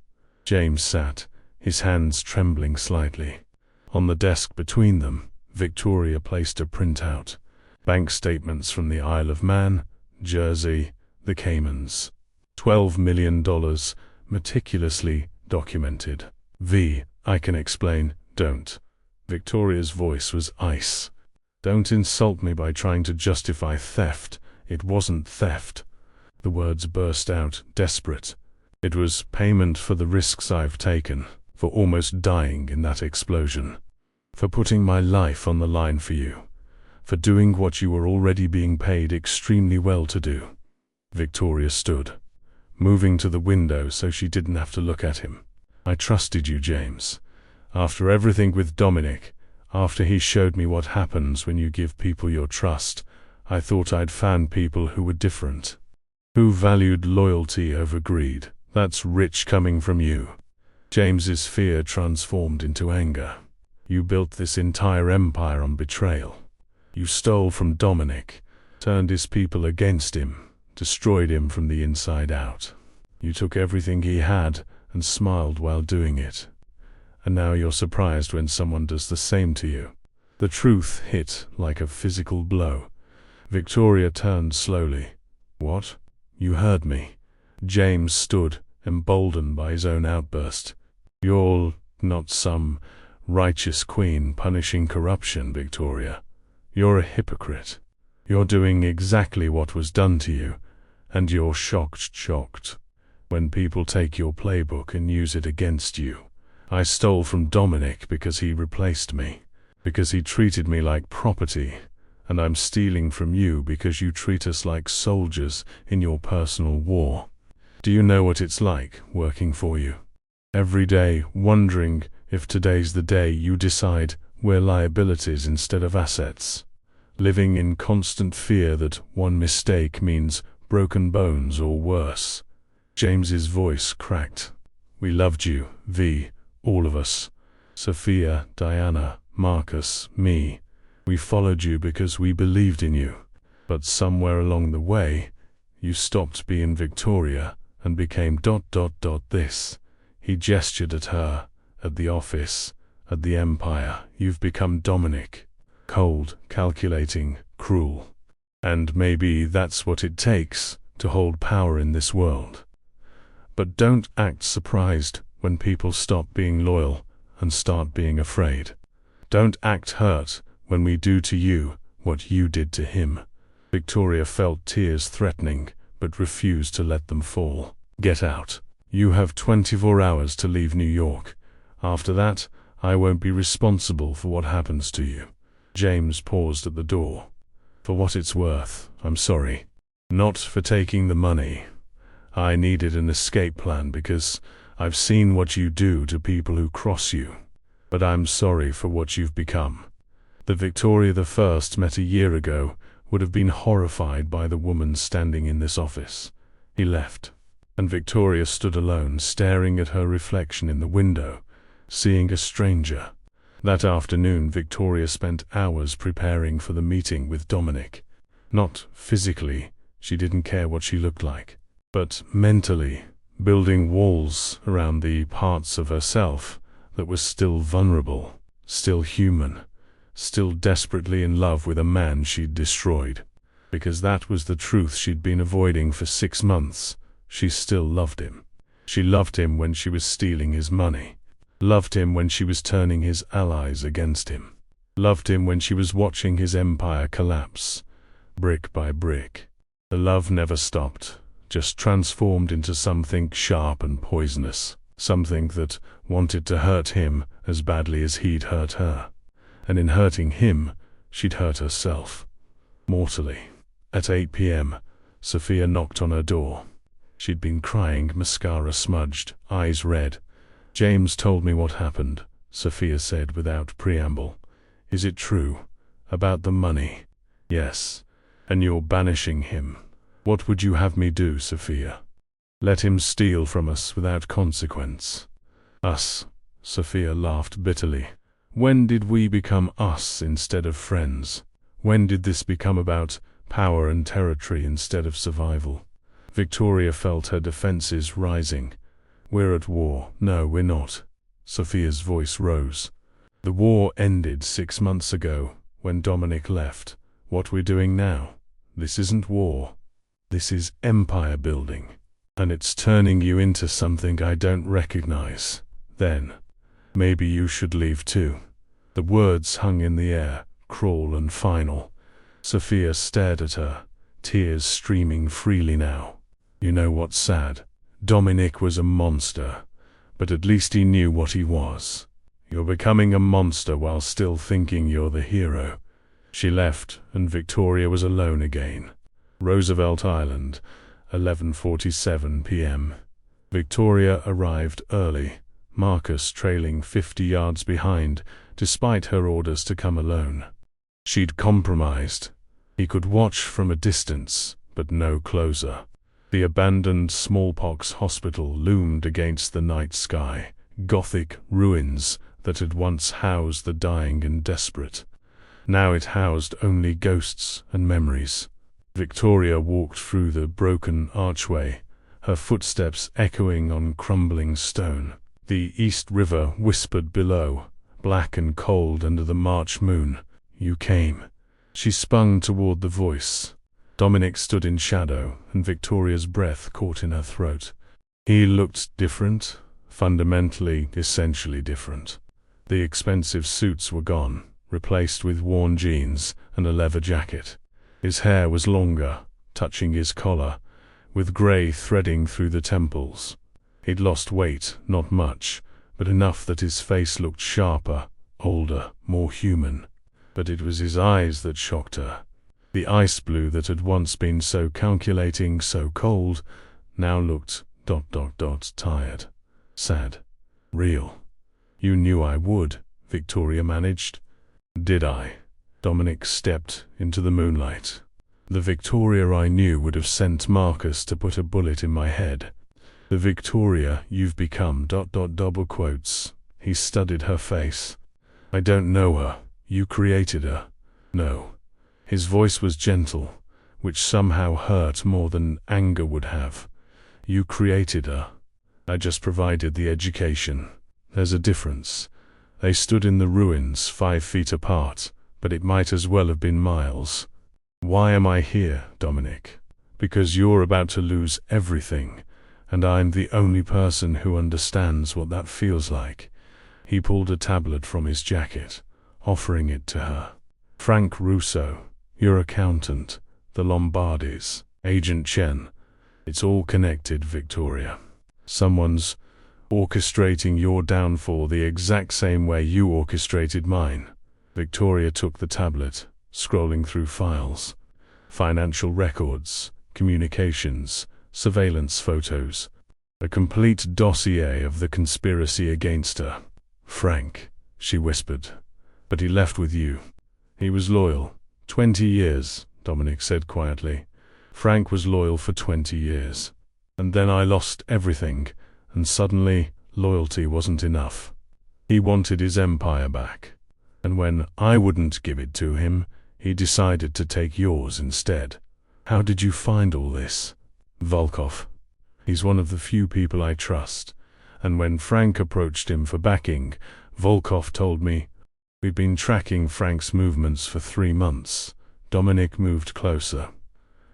Speaker 1: James sat, his hands trembling slightly. On the desk between them, Victoria placed a printout. Bank statements from the Isle of Man, Jersey, the Caymans. $12 million, meticulously documented. I can explain, don't." Victoria's voice was ice. "Don't insult me by trying to justify theft. It wasn't theft." The words burst out, desperate. "It was payment for the risks I've taken, for almost dying in that explosion, for putting my life on the line for you, for doing what you were already being paid extremely well to do." Victoria stood, moving to the window so she didn't have to look at him. "I trusted you, James. After everything with Dominic, after he showed me what happens when you give people your trust, I thought I'd found people who were different, who valued loyalty over greed. That's rich coming from you." James's fear transformed into anger. "You built this entire empire on betrayal. You stole from Dominic, turned his people against him, destroyed him from the inside out. You took everything he had and smiled while doing it. And now you're surprised when someone does the same to you." The truth hit like a physical blow. Victoria turned slowly. "What? You heard me." James stood, emboldened by his own outburst. "You're not some righteous queen punishing corruption, Victoria. You're a hypocrite. You're doing exactly what was done to you, and you're shocked. When people take your playbook and use it against you. I stole from Dominic because he replaced me, because he treated me like property, and I'm stealing from you because you treat us like soldiers in your personal war. Do you know what it's like working for you? Every day wondering if today's the day you decide we're liabilities instead of assets. Living in constant fear that one mistake means broken bones or worse." James's voice cracked. "We loved you, all of us. Sophia, Diana, Marcus, me. We followed you because we believed in you. But somewhere along the way, you stopped being Victoria and became ... this." He gestured at her, at the office, at the empire. "You've become Dominic. Cold, calculating, cruel. And maybe that's what it takes to hold power in this world. But don't act surprised when people stop being loyal and start being afraid. Don't act hurt when we do to you what you did to him." Victoria felt tears threatening, but refused to let them fall. "Get out. You have 24 hours to leave New York. After that, I won't be responsible for what happens to you." James paused at the door. "For what it's worth, I'm sorry. Not for taking the money. I needed an escape plan because I've seen what you do to people who cross you. But I'm sorry for what you've become." The Victoria I met a year ago would have been horrified by the woman standing in this office. He left, and Victoria stood alone, staring at her reflection in the window, seeing a stranger. That afternoon, Victoria spent hours preparing for the meeting with Dominic. Not physically, she didn't care what she looked like, but mentally, building walls around the parts of herself that were still vulnerable, still human, still desperately in love with a man she'd destroyed. Because that was the truth she'd been avoiding for 6 months. She still loved him. She loved him when she was stealing his money. Loved him when she was turning his allies against him. Loved him when she was watching his empire collapse, brick by brick. The love never stopped, just transformed into something sharp and poisonous, something that wanted to hurt him as badly as he'd hurt her. And in hurting him, she'd hurt herself. Mortally. At 8 p.m., Sophia knocked on her door. She'd been crying, mascara smudged, eyes red. "James told me what happened," Sophia said without preamble. "Is it true? About the money?" "Yes. And you're banishing him. What would you have me do, Sophia? Let him steal from us without consequence?" "Us?" Sophia laughed bitterly. When did we become us instead of friends? When did this become about power and territory instead of survival? Victoria felt her defenses rising. We're at war. No, we're not. Sophia's voice rose. The war ended 6 months ago, when Dominic left. What we're doing now, this isn't war. This is empire building. And it's turning you into something I don't recognize. Then, maybe you should leave too. The words hung in the air, cruel and final. Sophia stared at her, tears streaming freely now. You know what's sad? Dominic was a monster, but at least he knew what he was. You're becoming a monster while still thinking you're the hero. She left, and Victoria was alone again. Roosevelt Island, 11:47 p.m. Victoria arrived early, Marcus trailing 50 yards behind, despite her orders to come alone. She'd compromised. He could watch from a distance, but no closer. The abandoned smallpox hospital loomed against the night sky, Gothic ruins that had once housed the dying and desperate. Now it housed only ghosts and memories. Victoria walked through the broken archway, her footsteps echoing on crumbling stone. The East River whispered below, black and cold under the March moon. You came. She spun toward the voice. Dominic stood in shadow, and Victoria's breath caught in her throat. He looked different, fundamentally, essentially different. The expensive suits were gone, replaced with worn jeans and a leather jacket. His hair was longer, touching his collar, with grey threading through the temples. He'd lost weight, not much, but enough that his face looked sharper, older, more human. But it was his eyes that shocked her. The ice blue that had once been so calculating, so cold, now looked ... tired, sad, real. You knew I would, Victoria managed. Did I? Dominic stepped into the moonlight. The Victoria I knew would have sent Marcus to put a bullet in my head. The Victoria you've become ... double quotes. He studied her face. I don't know her. You created her. No. His voice was gentle, which somehow hurt more than anger would have. You created her. I just provided the education. There's a difference. They stood in the ruins 5 feet apart, but it might as well have been miles. Why am I here, Dominic? Because you're about to lose everything, and I'm the only person who understands what that feels like. He pulled a tablet from his jacket, offering it to her. Frank Russo, your accountant, the Lombardis, Agent Chen. It's all connected, Victoria. Someone's orchestrating your downfall the exact same way you orchestrated mine. Victoria took the tablet, scrolling through files. Financial records, communications, surveillance photos. A complete dossier of the conspiracy against her. Frank, she whispered. But he left with you. He was loyal. 20 years, Dominic said quietly. Frank was loyal for 20 years. And then I lost everything, and suddenly loyalty wasn't enough. He wanted his empire back. And when I wouldn't give it to him, he decided to take yours instead. How did you find all this? Volkov. He's one of the few people I trust. And when Frank approached him for backing, Volkov told me, we'd been tracking Frank's movements for 3 months. Dominic moved closer.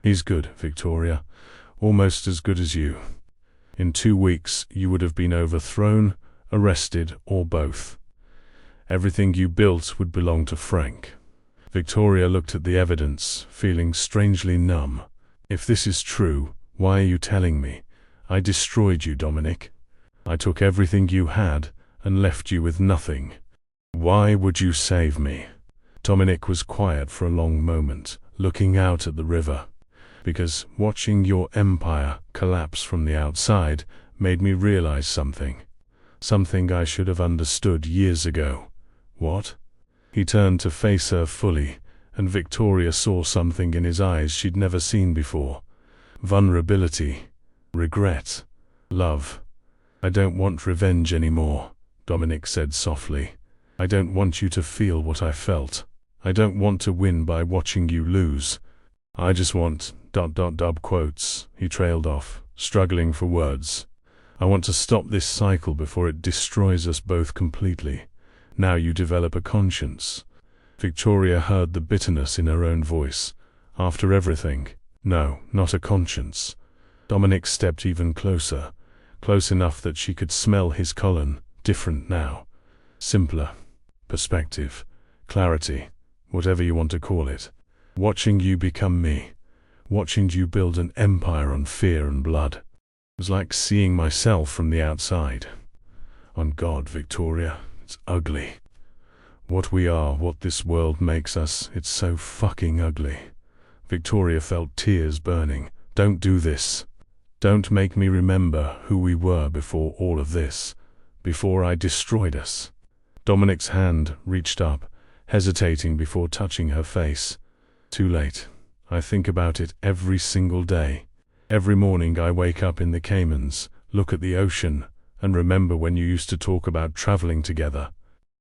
Speaker 1: He's good, Victoria. Almost as good as you. In 2 weeks, you would have been overthrown, arrested, or both. Everything you built would belong to Frank. Victoria looked at the evidence, feeling strangely numb. If this is true, why are you telling me? I destroyed you, Dominic. I took everything you had and left you with nothing. Why would you save me? Dominic was quiet for a long moment, looking out at the river. Because watching your empire collapse from the outside made me realize something. Something I should have understood years ago. What? He turned to face her fully, and Victoria saw something in his eyes she'd never seen before. Vulnerability, regret, love. I don't want revenge anymore, Dominic said softly. I don't want you to feel what I felt. I don't want to win by watching you lose. I just want ... quotes. He trailed off, struggling for words. I want to stop this cycle before it destroys us both completely. Now you develop a conscience. Victoria heard the bitterness in her own voice. After everything. No, not a conscience. Dominic stepped even closer, close enough that she could smell his colon. Different now. Simpler. Perspective. Clarity. Whatever you want to call it. Watching you become me. Watching you build an empire on fear and blood. It was like seeing myself from the outside. On God, Victoria, it's ugly. What we are, what this world makes us, it's so fucking ugly. Victoria felt tears burning. Don't do this. Don't make me remember who we were before all of this. Before I destroyed us. Dominic's hand reached up, hesitating before touching her face. Too late. I think about it every single day. Every morning I wake up in the Caymans, look at the ocean, and remember when you used to talk about traveling together.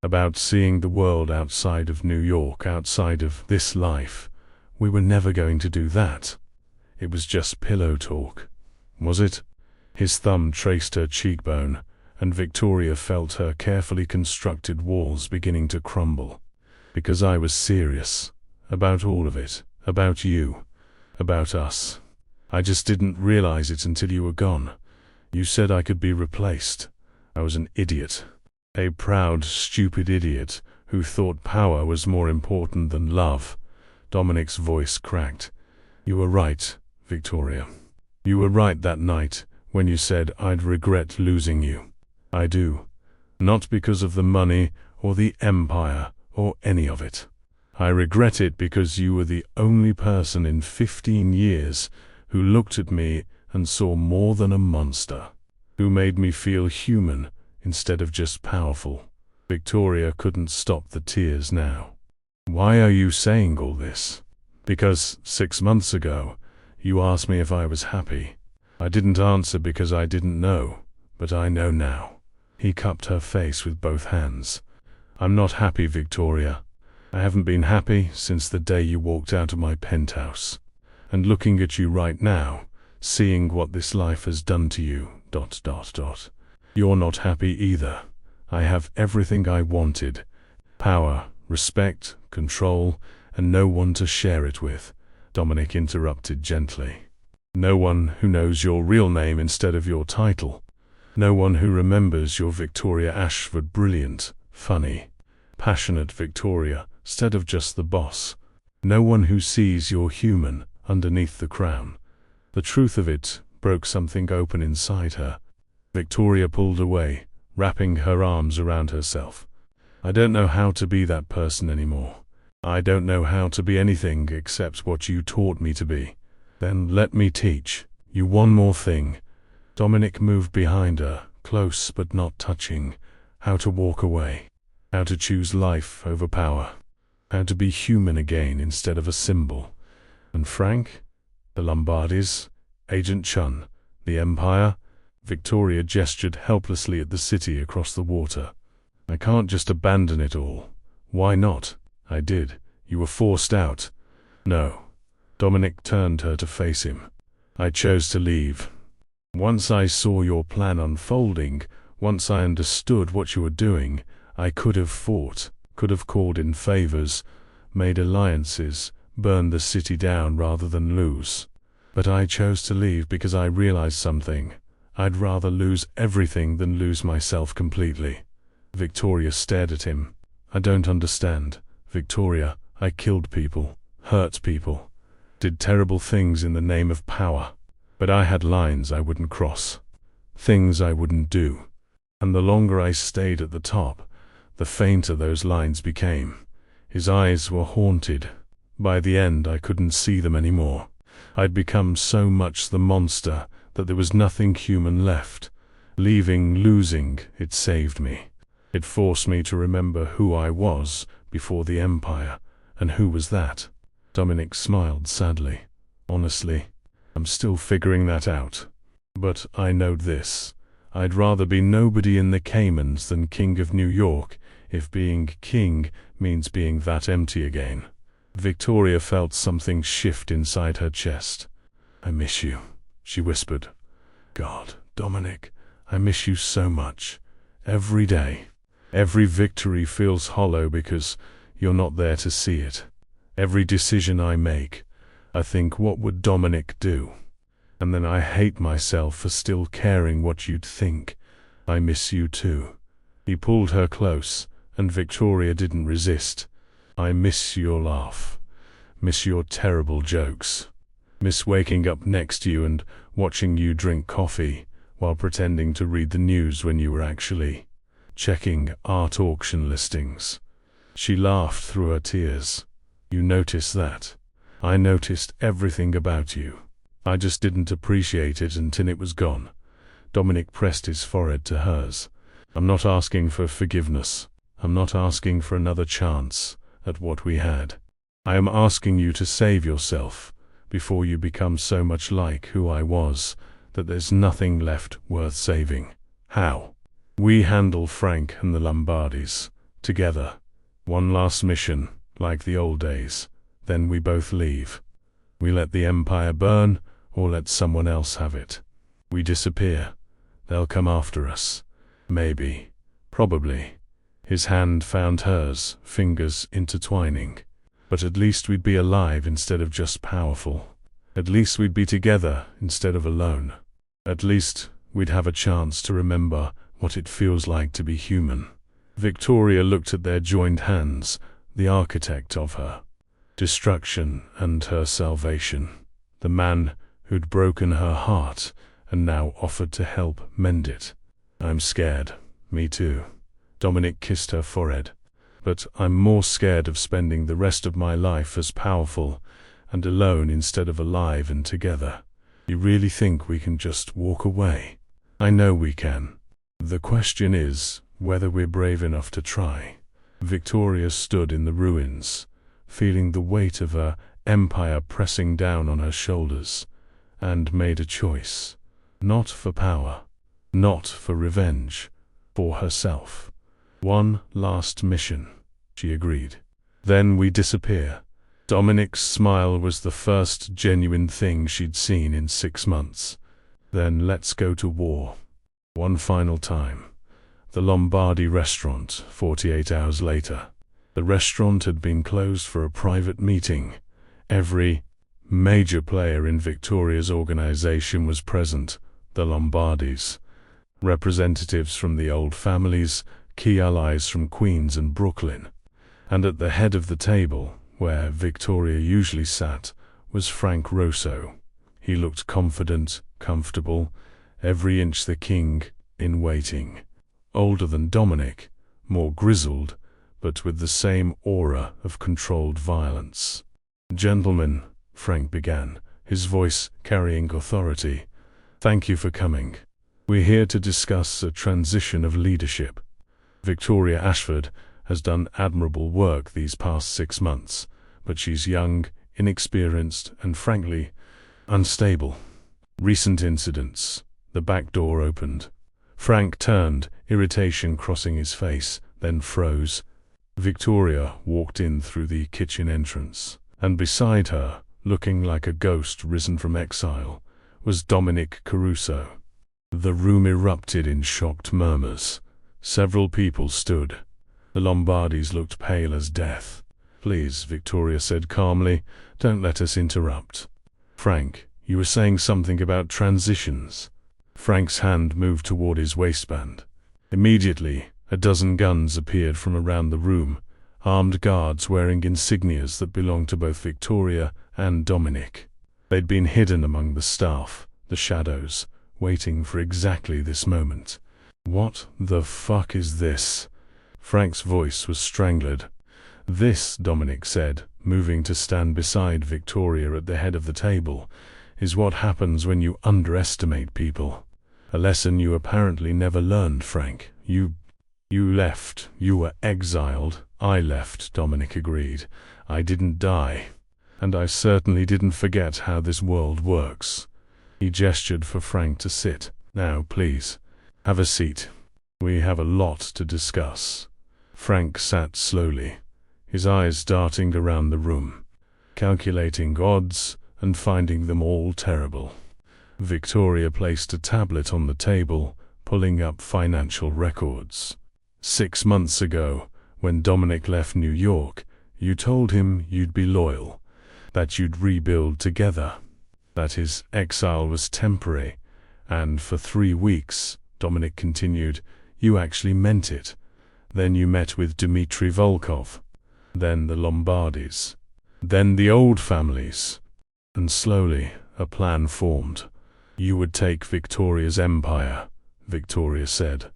Speaker 1: About seeing the world outside of New York, outside of this life. We were never going to do that. It was just pillow talk. Was it? His thumb traced her cheekbone, and Victoria felt her carefully constructed walls beginning to crumble. Because I was serious. About all of it. About you. About us. I just didn't realize it until you were gone. You said I could be replaced. I was an idiot. A proud, stupid idiot who thought power was more important than love. Dominic's voice cracked. You were right, Victoria. You were right that night when you said I'd regret losing you. I do. Not because of the money or the empire or any of it. I regret it because you were the only person in 15 years who looked at me and saw more than a monster. Who made me feel human instead of just powerful. Victoria couldn't stop the tears now. Why are you saying all this? Because 6 months ago, you asked me if I was happy. I didn't answer because I didn't know, but I know now. He cupped her face with both hands. I'm not happy, Victoria. I haven't been happy since the day you walked out of my penthouse. And looking at you right now, seeing what this life has done to you, ... You're not happy either. I have everything I wanted. Power, respect, control, and no one to share it with. Dominic interrupted gently. No one who knows your real name instead of your title. No one who remembers your Victoria Ashford brilliant, funny, passionate Victoria instead of just the boss. No one who sees you're human underneath the crown. The truth of it broke something open inside her. Victoria pulled away, wrapping her arms around herself. I don't know how to be that person anymore. I don't know how to be anything except what you taught me to be. Then let me teach you one more thing. Dominic moved behind her, close but not touching. How to walk away. How to choose life over power. How to be human again instead of a symbol. And Frank? The Lombardis? Agent Chun? The Empire? Victoria gestured helplessly at the city across the water. I can't just abandon it all. Why not? I did. You were forced out. No. Dominic turned her to face him. I chose to leave. Once I saw your plan unfolding, once I understood what you were doing, I could have fought, could have called in favors, made alliances, burned the city down rather than lose. But I chose to leave because I realized something. I'd rather lose everything than lose myself completely. Victoria stared at him. I don't understand. Victoria, I killed people, hurt people, did terrible things in the name of power. But I had lines I wouldn't cross, things I wouldn't do. And the longer I stayed at the top, the fainter those lines became. His eyes were haunted. By the end I couldn't see them anymore. I'd become so much the monster that there was nothing human left. Leaving, losing, it saved me. It forced me to remember who I was before the Empire, and who was that? Dominic smiled sadly. Honestly, I'm still figuring that out. But I know this. I'd rather be nobody in the Caymans than King of New York, if being king means being that empty again. Victoria felt something shift inside her chest. "I miss you," she whispered. "God, Dominic, I miss you so much. Every day. Every victory feels hollow because you're not there to see it. Every decision I make, I think, what would Dominic do? And then I hate myself for still caring what you'd think. I miss you too." He pulled her close, and Victoria didn't resist. "I miss your laugh. Miss your terrible jokes. Miss waking up next to you and watching you drink coffee while pretending to read the news when you were actually checking art auction listings." She laughed through her tears. "You noticed that? I noticed everything about you. I just didn't appreciate it until it was gone." Dominic pressed his forehead to hers. "I'm not asking for forgiveness. I'm not asking for another chance at what we had. I am asking you to save yourself before you become so much like who I was that there's nothing left worth saving." "How?" "We handle Frank and the Lombardis together. One last mission, like the old days. Then we both leave. We let the empire burn or let someone else have it. We disappear. They'll come after us. Maybe. Probably." His hand found hers, fingers intertwining. "But at least we'd be alive instead of just powerful. At least we'd be together instead of alone. At least we'd have a chance to remember what it feels like to be human." Victoria looked at their joined hands, the architect of her destruction and her salvation. The man who'd broken her heart and now offered to help mend it. "I'm scared." "Me too." Dominic kissed her forehead. "But I'm more scared of spending the rest of my life as powerful and alone instead of alive and together." "You really think we can just walk away?" "I know we can. The question is whether we're brave enough to try." Victoria stood in the ruins, feeling the weight of her empire pressing down on her shoulders, and made a choice. Not for power, not for revenge, for herself. "One last mission," she agreed. "Then we disappear." Dominic's smile was the first genuine thing she'd seen in 6 months. "Then let's go to war. One final time." The Lombardi restaurant, 48 hours later. The restaurant had been closed for a private meeting. Every major player in Victoria's organization was present. The Lombardis, representatives from the old families, key allies from Queens and Brooklyn. And at the head of the table, where Victoria usually sat, was Frank Rosso. He looked confident, comfortable, every inch the king in waiting. Older than Dominic, more grizzled, but with the same aura of controlled violence. "Gentlemen," Frank began, his voice carrying authority, "thank you for coming. We're here to discuss a transition of leadership. Victoria Ashford has done admirable work these past 6 months, but she's young, inexperienced, and frankly, unstable. Recent incidents." The back door opened. Frank turned, irritation crossing his face, then froze. Victoria walked in through the kitchen entrance, and beside her, looking like a ghost risen from exile, was Dominic Caruso. The room erupted in shocked murmurs. Several people stood. The Lombardis looked pale as death. "Please," Victoria said calmly, "don't let us interrupt." "Frank, you were saying something about transitions." Frank's hand moved toward his waistband. Immediately, a dozen guns appeared from around the room, armed guards wearing insignias that belonged to both Victoria and Dominic. They'd been hidden among the staff, the shadows, waiting for exactly this moment. "What the fuck is this?" Frank's voice was strangled. "This," Dominic said, moving to stand beside Victoria at the head of the table, "is what happens when you underestimate people. A lesson you apparently never learned, Frank. You left. You were exiled." "I left," Dominic agreed. "I didn't die. And I certainly didn't forget how this world works." He gestured for Frank to sit. "Now, please, have a seat. We have a lot to discuss." Frank sat slowly, his eyes darting around the room, calculating odds and finding them all terrible. Victoria placed a tablet on the table, pulling up financial records. 6 months ago, when Dominic left New York, you told him you'd be loyal, that you'd rebuild together, that his exile was temporary, and for 3 weeks, Dominic continued, you actually meant it. Then you met with Dmitry Volkov, then the Lombardis, then the old families, and slowly a plan formed. You would take Victoria's empire, Victoria said,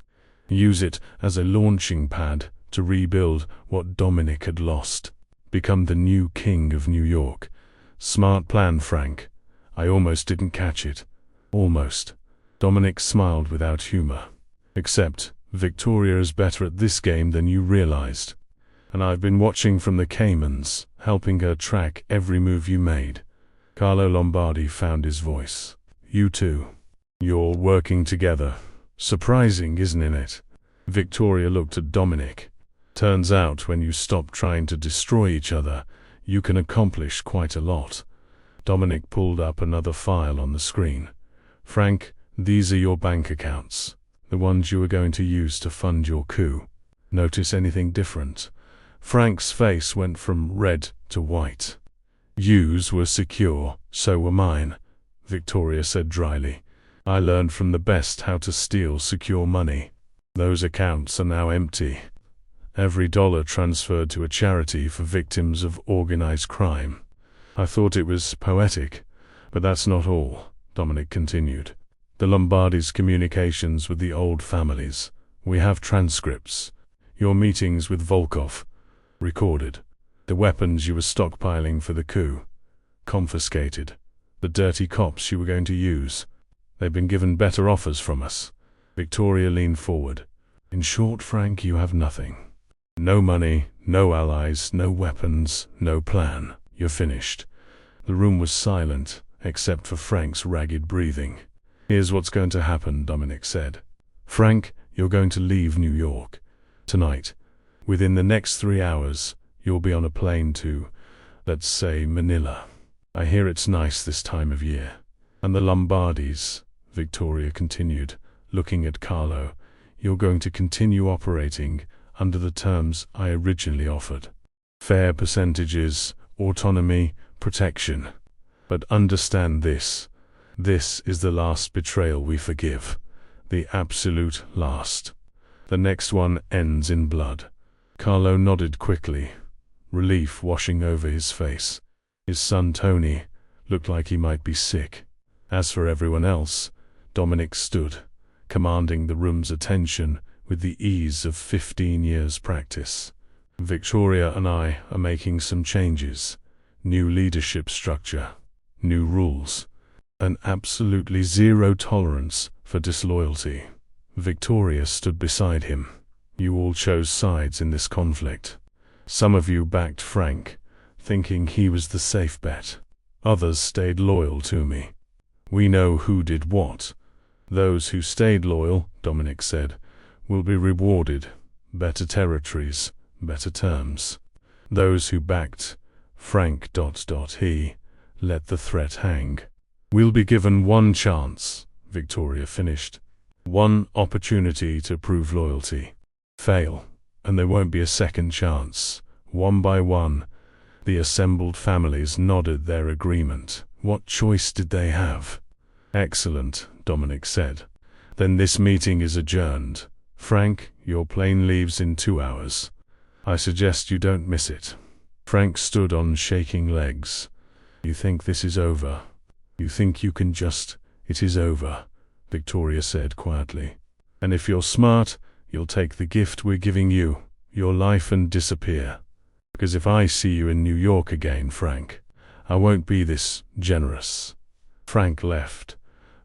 Speaker 1: use it as a launching pad to rebuild what Dominic had lost, become the new king of New York. Smart plan, Frank. I almost didn't catch it. Almost. Dominic smiled without humor. Except, Victoria is better at this game than you realized. And I've been watching from the Caymans, helping her track every move you made. Carlo Lombardi found his voice. You two. You're working together. Surprising, isn't it? Victoria looked at Dominic. Turns out when you stop trying to destroy each other, you can accomplish quite a lot. Dominic pulled up another file on the screen. Frank, these are your bank accounts, the ones you were going to use to fund your coup. Notice anything different? Frank's face went from red to white. Yours were secure, so were mine, Victoria said dryly. I learned from the best how to steal secure money. Those accounts are now empty. Every dollar transferred to a charity for victims of organized crime. I thought it was poetic, but that's not all, Dominic continued. The Lombardi's communications with the old families. We have transcripts. Your meetings with Volkov. Recorded. The weapons you were stockpiling for the coup. Confiscated. The dirty cops you were going to use. They've been given better offers from us. Victoria leaned forward. In short, Frank, you have nothing. No money, no allies, no weapons, no plan. You're finished. The room was silent, except for Frank's ragged breathing. Here's what's going to happen, Dominic said. Frank, you're going to leave New York. Tonight. Within the next 3 hours, you'll be on a plane to, let's say, Manila. I hear it's nice this time of year. And the Lombardis, Victoria continued, looking at Carlo, you're going to continue operating under the terms I originally offered. Fair percentages, autonomy, protection. But understand this. This is the last betrayal we forgive. The absolute last. The next one ends in blood. Carlo nodded quickly, relief washing over his face. His son Tony looked like he might be sick. As for everyone else, Dominic stood, commanding the room's attention with the ease of 15 years' practice. Victoria and I are making some changes. New leadership structure, new rules, and absolutely zero tolerance for disloyalty. Victoria stood beside him. You all chose sides in this conflict. Some of you backed Frank, thinking he was the safe bet. Others stayed loyal to me. We know who did what. Those who stayed loyal, Dominic said, will be rewarded. Better territories, better terms. Those who backed Frank ... he let the threat hang. We'll be given one chance, Victoria finished. One opportunity to prove loyalty. Fail, and there won't be a second chance. One by one, the assembled families nodded their agreement. What choice did they have? Excellent, Dominic said. Then this meeting is adjourned. Frank, your plane leaves in 2 hours. I suggest you don't miss it. Frank stood on shaking legs. You think this is over? You think you can just... It is over, Victoria said quietly. And if you're smart, you'll take the gift we're giving you, your life, and disappear. Because if I see you in New York again, Frank, I won't be this generous. Frank left,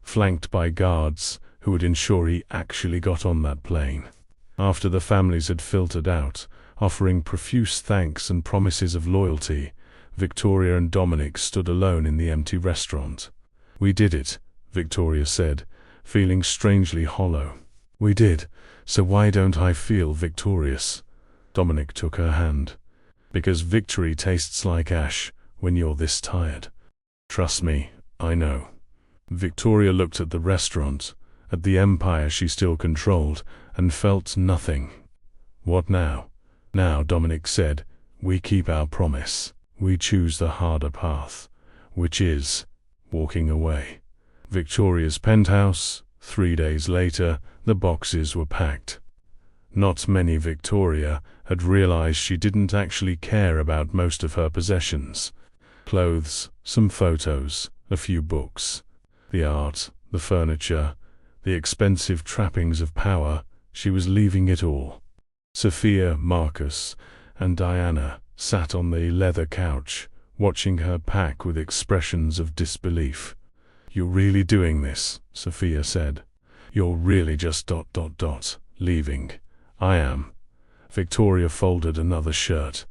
Speaker 1: flanked by guards who would ensure he actually got on that plane. After the families had filtered out, offering profuse thanks and promises of loyalty, Victoria and Dominic stood alone in the empty restaurant. We did it, Victoria said, feeling strangely hollow. We did, so why don't I feel victorious? Dominic took her hand. Because victory tastes like ash when you're this tired. Trust me, I know. Victoria looked at the restaurant, at the empire she still controlled, and felt nothing. What now? Now, Dominic said, we keep our promise. We choose the harder path, which is walking away. Victoria's penthouse. 3 days later, the boxes were packed. Not many. Victoria had realized she didn't actually care about most of her possessions. Clothes, some photos, a few books. The art, the furniture, the expensive trappings of power, she was leaving it all. Sophia, Marcus, and Diana sat on the leather couch, watching her pack with expressions of disbelief. You're really doing this, Sophia said. You're really just ... leaving. I am. Victoria folded another shirt.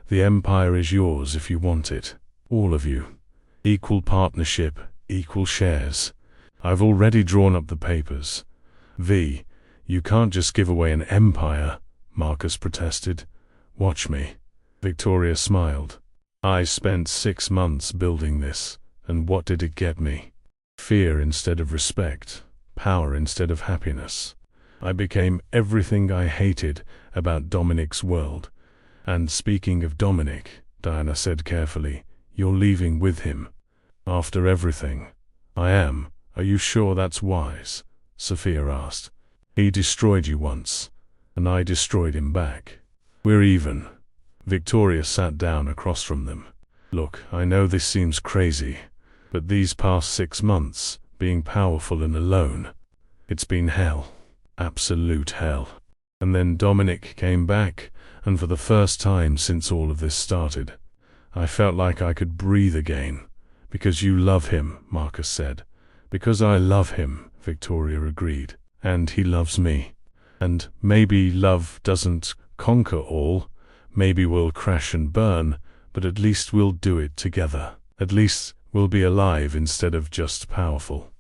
Speaker 1: The empire is yours if you want it. All of you. Equal partnership, equal shares. I've already drawn up the papers. V, you can't just give away an empire, Marcus protested. Watch me. Victoria smiled. I spent 6 months building this, and what did it get me? Fear instead of respect, power instead of happiness. I became everything I hated about Dominic's world. And speaking of Dominic, Diana said carefully, you're leaving with him. After everything. I am. Are you sure that's wise? Sophia asked. He destroyed you once, and I destroyed him back. We're even. Victoria sat down across from them. Look, I know this seems crazy, but these past 6 months, being powerful and alone, it's been hell. Absolute hell. And then Dominic came back, and for the first time since all of this started, I felt like I could breathe again. Because you love him, Marcus said. Because I love him, Victoria agreed. And he loves me. And maybe love doesn't conquer all. Maybe we'll crash and burn, but at least we'll do it together. At least we'll be alive instead of just powerful.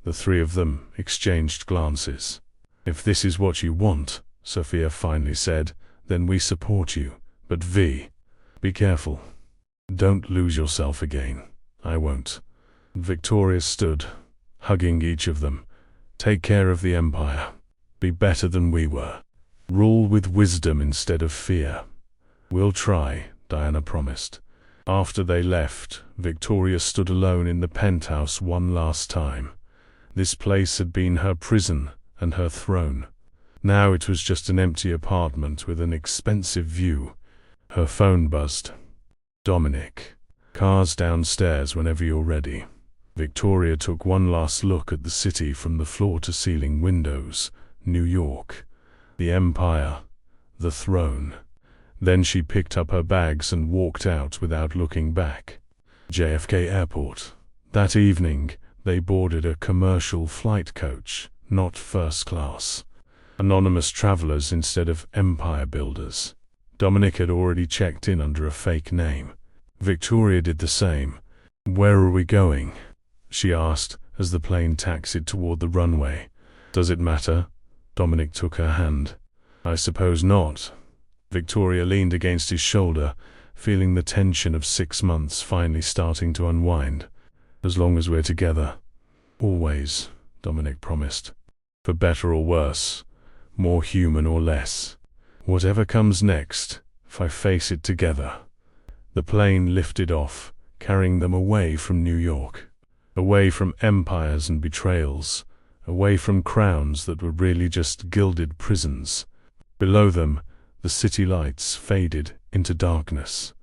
Speaker 1: The three of them exchanged glances. If this is what you want, Sophia finally said, then we support you. But V, be careful. Don't lose yourself again. I won't. Victoria stood, hugging each of them. Take care of the empire. Be better than we were. Rule with wisdom instead of fear. We'll try, Diana promised. After they left, Victoria stood alone in the penthouse one last time. This place had been her prison and her throne. Now it was just an empty apartment with an expensive view. Her phone buzzed. Dominic. Cars downstairs whenever you're ready. Victoria took one last look at the city from the floor-to-ceiling windows. New York. The empire. The throne. Then she picked up her bags and walked out without looking back. JFK Airport. That evening, they boarded a commercial flight coach, not first class. Anonymous travelers instead of empire builders. Dominic had already checked in under a fake name. Victoria did the same. Where are we going? She asked as the plane taxied toward the runway. Does it matter? Dominic took her hand. I suppose not. Victoria leaned against his shoulder, feeling the tension of 6 months finally starting to unwind. As long as we're together. Always, Dominic promised. For better or worse. More human or less. Whatever comes next, if I face it together. The plane lifted off, carrying them away from New York. Away from empires and betrayals. Away from crowns that were really just gilded prisons. Below them, the city lights faded into darkness.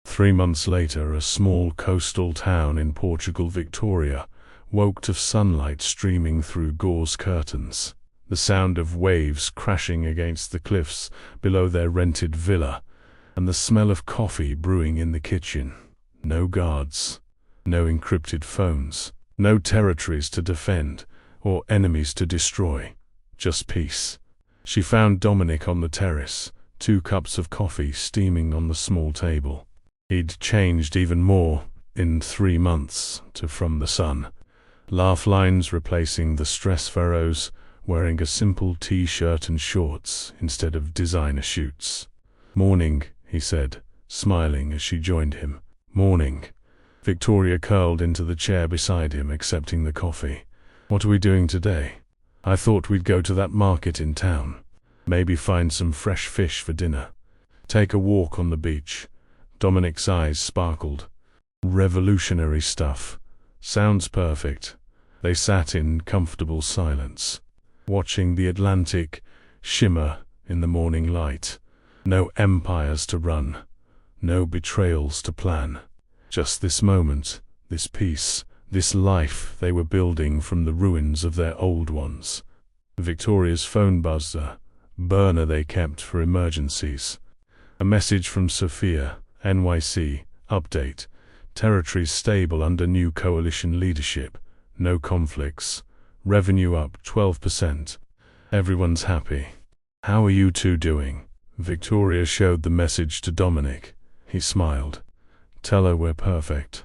Speaker 1: 3 months later, a small coastal town in Portugal, Victoria, woke to sunlight streaming through gauze curtains. The sound of waves crashing against the cliffs below their rented villa, and the smell of coffee brewing in the kitchen. No guards. No encrypted phones. No territories to defend, or enemies to destroy. Just peace. She found Dominic on the terrace, 2 cups of coffee steaming on the small table. He'd changed even more in 3 months to from the sun. Laugh lines replacing the stress furrows, wearing a simple t-shirt and shorts instead of designer suits. "Morning," he said, smiling as she joined him. "Morning." Victoria curled into the chair beside him, accepting the coffee. "What are we doing today?" "I thought we'd go to that market in town. Maybe find some fresh fish for dinner. Take a walk on the beach." Dominic's eyes sparkled. "Revolutionary stuff. Sounds perfect." They sat in comfortable silence, watching the Atlantic shimmer in the morning light. No empires to run, no betrayals to plan. Just this moment, this peace, this life they were building from the ruins of their old ones. Victoria's phone buzzed, a burner they kept for emergencies. A message from Sophia, NYC, update. Territories stable under new coalition leadership. No conflicts. Revenue up 12%. Everyone's happy. "How are you two doing?" Victoria showed the message to Dominic. He smiled. "Tell her we're perfect."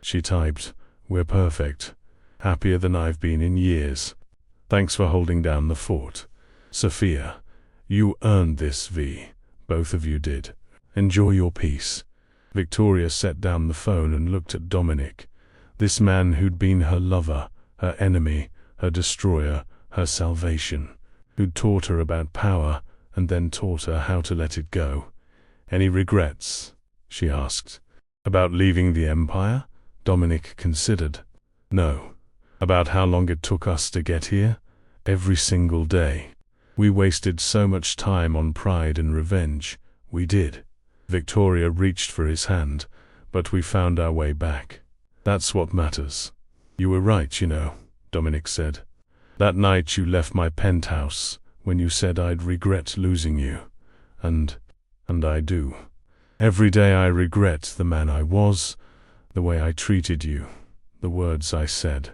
Speaker 1: She typed, "We're perfect. Happier than I've been in years. Thanks for holding down the fort. Sophia, you earned this, V. Both of you did. Enjoy your peace." Victoria set down the phone and looked at Dominic. This man who'd been her lover, her enemy, her destroyer, her salvation. Who'd taught her about power and then taught her how to let it go. "Any regrets?" she asked. "About leaving the Empire?" Dominic considered. "No. About how long it took us to get here? Every single day. We wasted so much time on pride and revenge. We did." Victoria reached for his hand, "But we found our way back. That's what matters." "You were right, you know," Dominic said. "That night you left my penthouse, when you said I'd regret losing you. And I do. Every day I regret the man I was, the way I treated you, the words I said.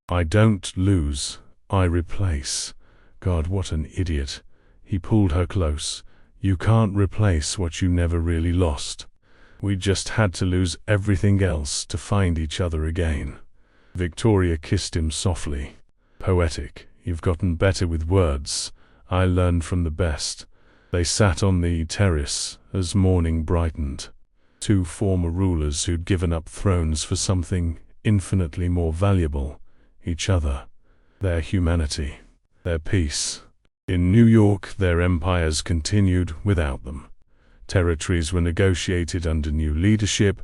Speaker 1: I don't lose, I replace." God, what an idiot. He pulled her close. "You can't replace what you never really lost. We just had to lose everything else to find each other again." Victoria kissed him softly. "Poetic. You've gotten better with words. I learned from the best." They sat on the terrace as morning brightened. Two former rulers who'd given up thrones for something infinitely more valuable. Each other. Their humanity. Their peace. In New York, their empires continued without them. Territories were negotiated under new leadership.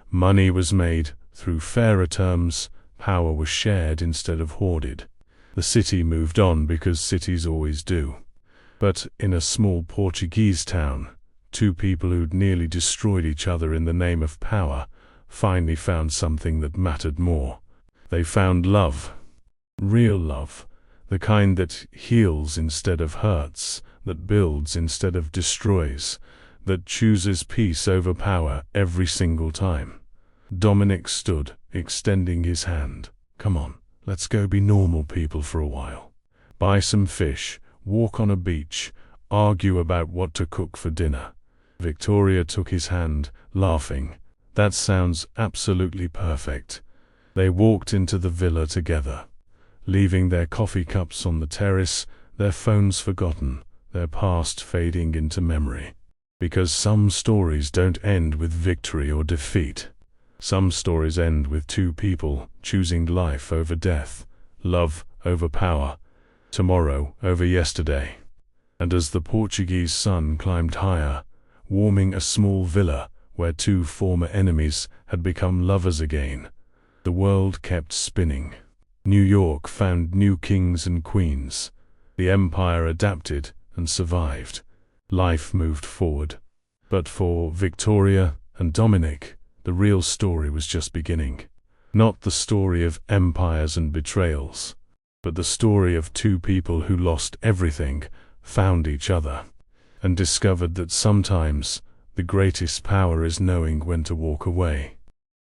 Speaker 1: Money was made through fairer terms. Power was shared instead of hoarded. The city moved on because cities always do. But in a small Portuguese town, two people who'd nearly destroyed each other in the name of power finally found something that mattered more. They found love. Real love. The kind that heals instead of hurts, that builds instead of destroys, that chooses peace over power every single time. Dominic stood, extending his hand. "Come on, let's go be normal people for a while. Buy some fish, walk on a beach, argue about what to cook for dinner." Victoria took his hand, laughing. "That sounds absolutely perfect." They walked into the villa together, leaving their coffee cups on the terrace, their phones forgotten, their past fading into memory. Because some stories don't end with victory or defeat. Some stories end with two people choosing life over death, love over power, tomorrow over yesterday. And as the Portuguese sun climbed higher, warming a small villa where two former enemies had become lovers again, the world kept spinning. New York found new kings and queens. The empire adapted and survived. Life moved forward. But for Victoria and Dominic, the real story was just beginning. Not the story of empires and betrayals, but the story of two people who lost everything, found each other, and discovered that sometimes the greatest power is knowing when to walk away.